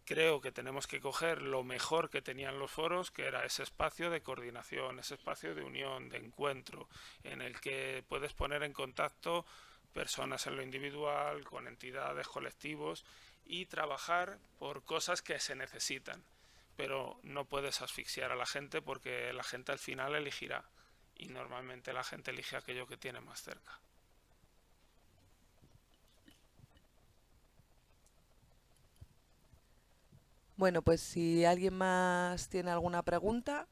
creo que tenemos que coger lo mejor que tenían los foros, que era ese espacio de coordinación, ese espacio de unión, de encuentro, en el que puedes poner en contacto personas en lo individual, con entidades, colectivos, y trabajar por cosas que se necesitan. Pero no puedes asfixiar a la gente, porque la gente al final elegirá, y normalmente la gente elige aquello que tiene más cerca. Bueno, pues si alguien más tiene alguna pregunta,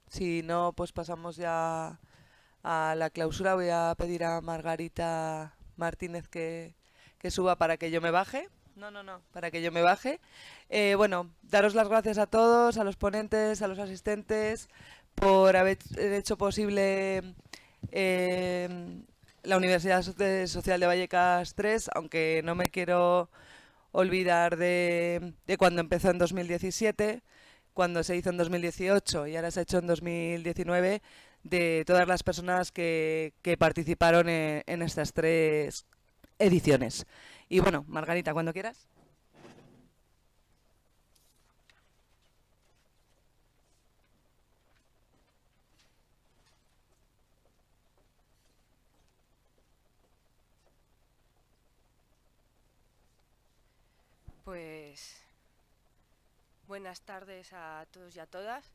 si no, pues pasamos ya a la clausura. Voy a pedir a Margarita Martínez que suba para que yo me baje. No, para que yo me baje. Bueno, daros las gracias a todos, a los ponentes, a los asistentes, por haber hecho posible la Universidad Social de Vallecas 3, aunque no me quiero olvidar de cuando empezó en 2017, cuando se hizo en 2018 y ahora se ha hecho en 2019, de todas las personas que participaron en estas 3 ediciones. Y bueno, Margarita, cuando quieras. Pues buenas tardes a todos y a todas.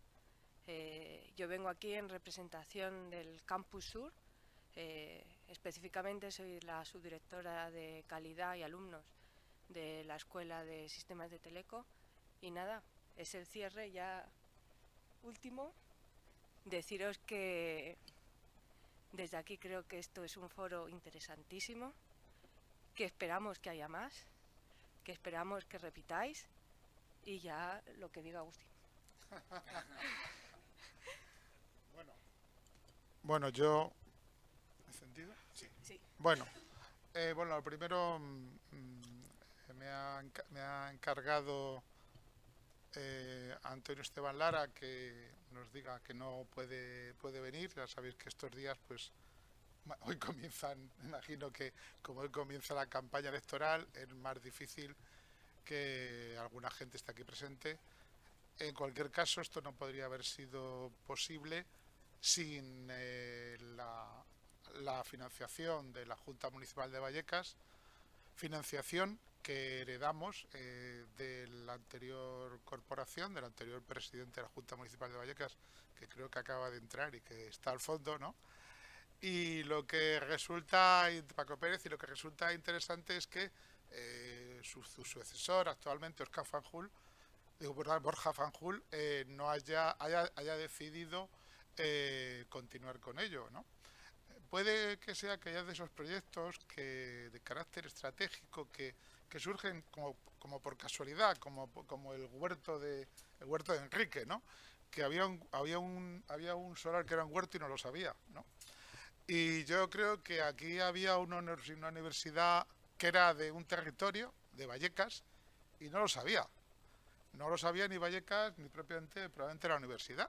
Yo vengo aquí en representación del Campus Sur. Específicamente soy la subdirectora de calidad y alumnos de la Escuela de Sistemas de Teleco. Y nada, es el cierre ya último. Deciros que desde aquí creo que esto es un foro interesantísimo, que esperamos que haya más, que esperamos que repitáis, y ya lo que diga Agustín. Bueno, yo... ¿He sentido? Sí. Sí. Bueno, lo primero me ha encargado Antonio Esteban Lara que nos diga que no puede venir. Ya sabéis que estos días, pues, hoy comienzan, imagino que como hoy comienza la campaña electoral, es más difícil que alguna gente esté aquí presente. En cualquier caso, esto no podría haber sido posible sin la financiación de la Junta Municipal de Vallecas, financiación que heredamos de la anterior corporación, del anterior presidente de la Junta Municipal de Vallecas, que creo que acaba de entrar y que está al fondo, ¿no? Y lo que resulta, Paco Pérez, y lo que resulta interesante es que su sucesor actualmente, Borja Fanjul, no haya decidido continuar con ello, ¿no? Puede que sea que haya de esos proyectos de carácter estratégico que surgen como por casualidad, como el huerto de Enrique, ¿no? Que había un solar que era un huerto y no lo sabía, ¿no? Y yo creo que aquí había una universidad que era de un territorio, de Vallecas, y no lo sabía. No lo sabía ni Vallecas, ni probablemente la universidad.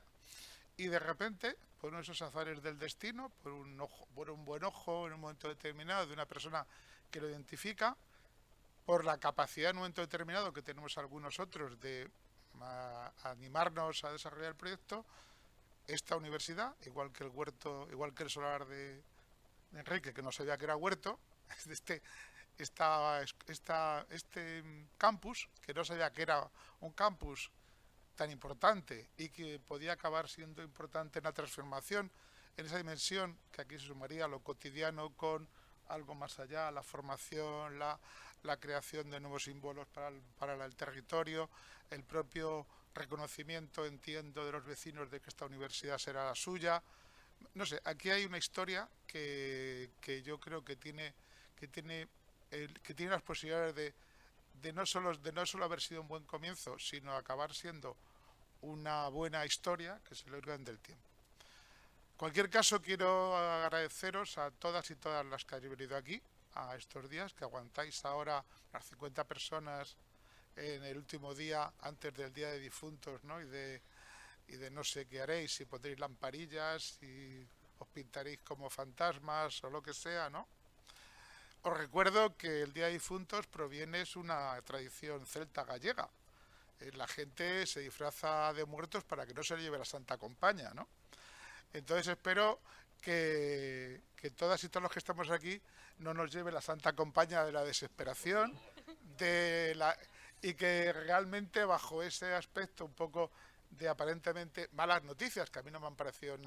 Y de repente, por uno de esos azares del destino, por un buen ojo en un momento determinado de una persona que lo identifica, por la capacidad en un momento determinado que tenemos algunos otros de animarnos a desarrollar el proyecto, esta universidad, igual que el huerto, igual que el solar de Enrique, que no sabía que era huerto, este campus, que no sabía que era un campus tan importante y que podía acabar siendo importante en la transformación, en esa dimensión que aquí se sumaría lo cotidiano con algo más allá, la formación, la creación de nuevos símbolos para el territorio, el propio reconocimiento, entiendo, de los vecinos de que esta universidad será la suya. No sé, aquí hay una historia que yo creo que tiene las posibilidades de no solo haber sido un buen comienzo, sino acabar siendo una buena historia que se logra en el tiempo. En cualquier caso, quiero agradeceros a todas y todas las que habéis venido aquí a estos días, que aguantáis ahora las 50 personas en el último día antes del Día de Difuntos, ¿no? Y de no sé qué haréis, si pondréis lamparillas, si os pintaréis como fantasmas o lo que sea, ¿no? Os recuerdo que el Día de Difuntos es una tradición celta gallega. La gente se disfraza de muertos para que no se le lleve la Santa Compaña, ¿no? Entonces espero que todas y todos los que estamos aquí no nos lleve la Santa Compaña de la desesperación, y que realmente bajo ese aspecto un poco de aparentemente malas noticias, que a mí no me han parecido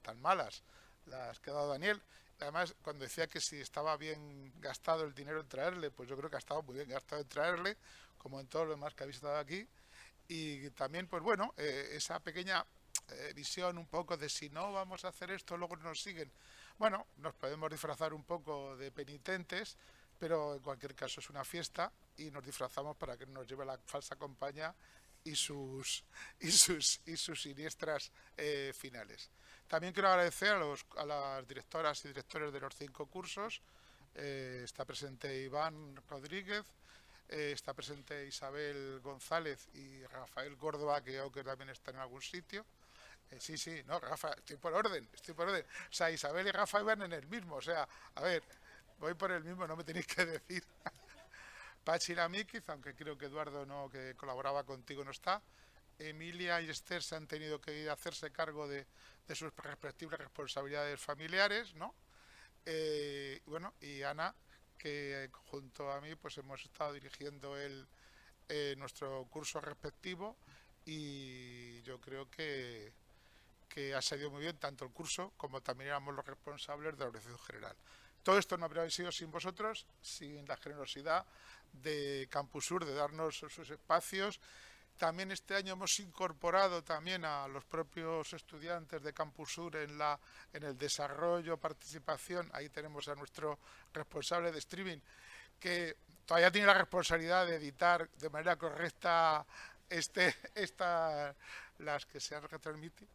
tan malas las que ha dado Daniel. Además, cuando decía que si estaba bien gastado el dinero en traerle, pues yo creo que ha estado muy bien gastado en traerle, como en todo lo demás que habéis estado aquí. Y también, pues bueno, esa pequeña visión un poco de si no vamos a hacer esto, luego nos siguen. Bueno, nos podemos disfrazar un poco de penitentes, pero en cualquier caso es una fiesta y nos disfrazamos para que nos lleve la falsa compañía y sus siniestras finales. También quiero agradecer a las directoras y directores de los 5 cursos. Está presente Iván Rodríguez, está presente Isabel González y Rafael Córdoba, que creo que también está en algún sitio. Sí, no, Rafa, estoy por orden. O sea, Isabel y Rafa iban en el mismo, o sea, a ver, voy por el mismo, no me tenéis que decir. Pachi Lamíquiz, aunque creo que Eduardo, que colaboraba contigo, no está. Emilia y Esther se han tenido que hacerse cargo de sus respectivas responsabilidades familiares, ¿no? Bueno, y Ana, que junto a mí pues hemos estado dirigiendo nuestro curso respectivo, y yo creo que ha salido muy bien tanto el curso como también éramos los responsables de la organización general. Todo esto no habría sido sin vosotros, sin la generosidad de Campus Sur de darnos sus espacios. También este año hemos incorporado también a los propios estudiantes de Campus Sur en el desarrollo, participación. Ahí tenemos a nuestro responsable de streaming, que todavía tiene la responsabilidad de editar de manera correcta las que se han retransmitido.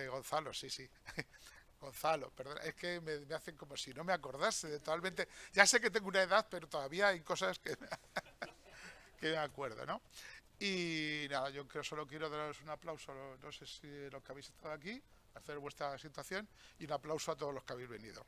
Gonzalo, sí. Gonzalo, perdón, es que me hacen como si no me acordase de totalmente. Ya sé que tengo una edad, pero todavía hay cosas que me acuerdo, ¿no? Y nada, yo solo quiero daros un aplauso, no sé si los que habéis estado aquí, hacer vuestra situación, y un aplauso a todos los que habéis venido.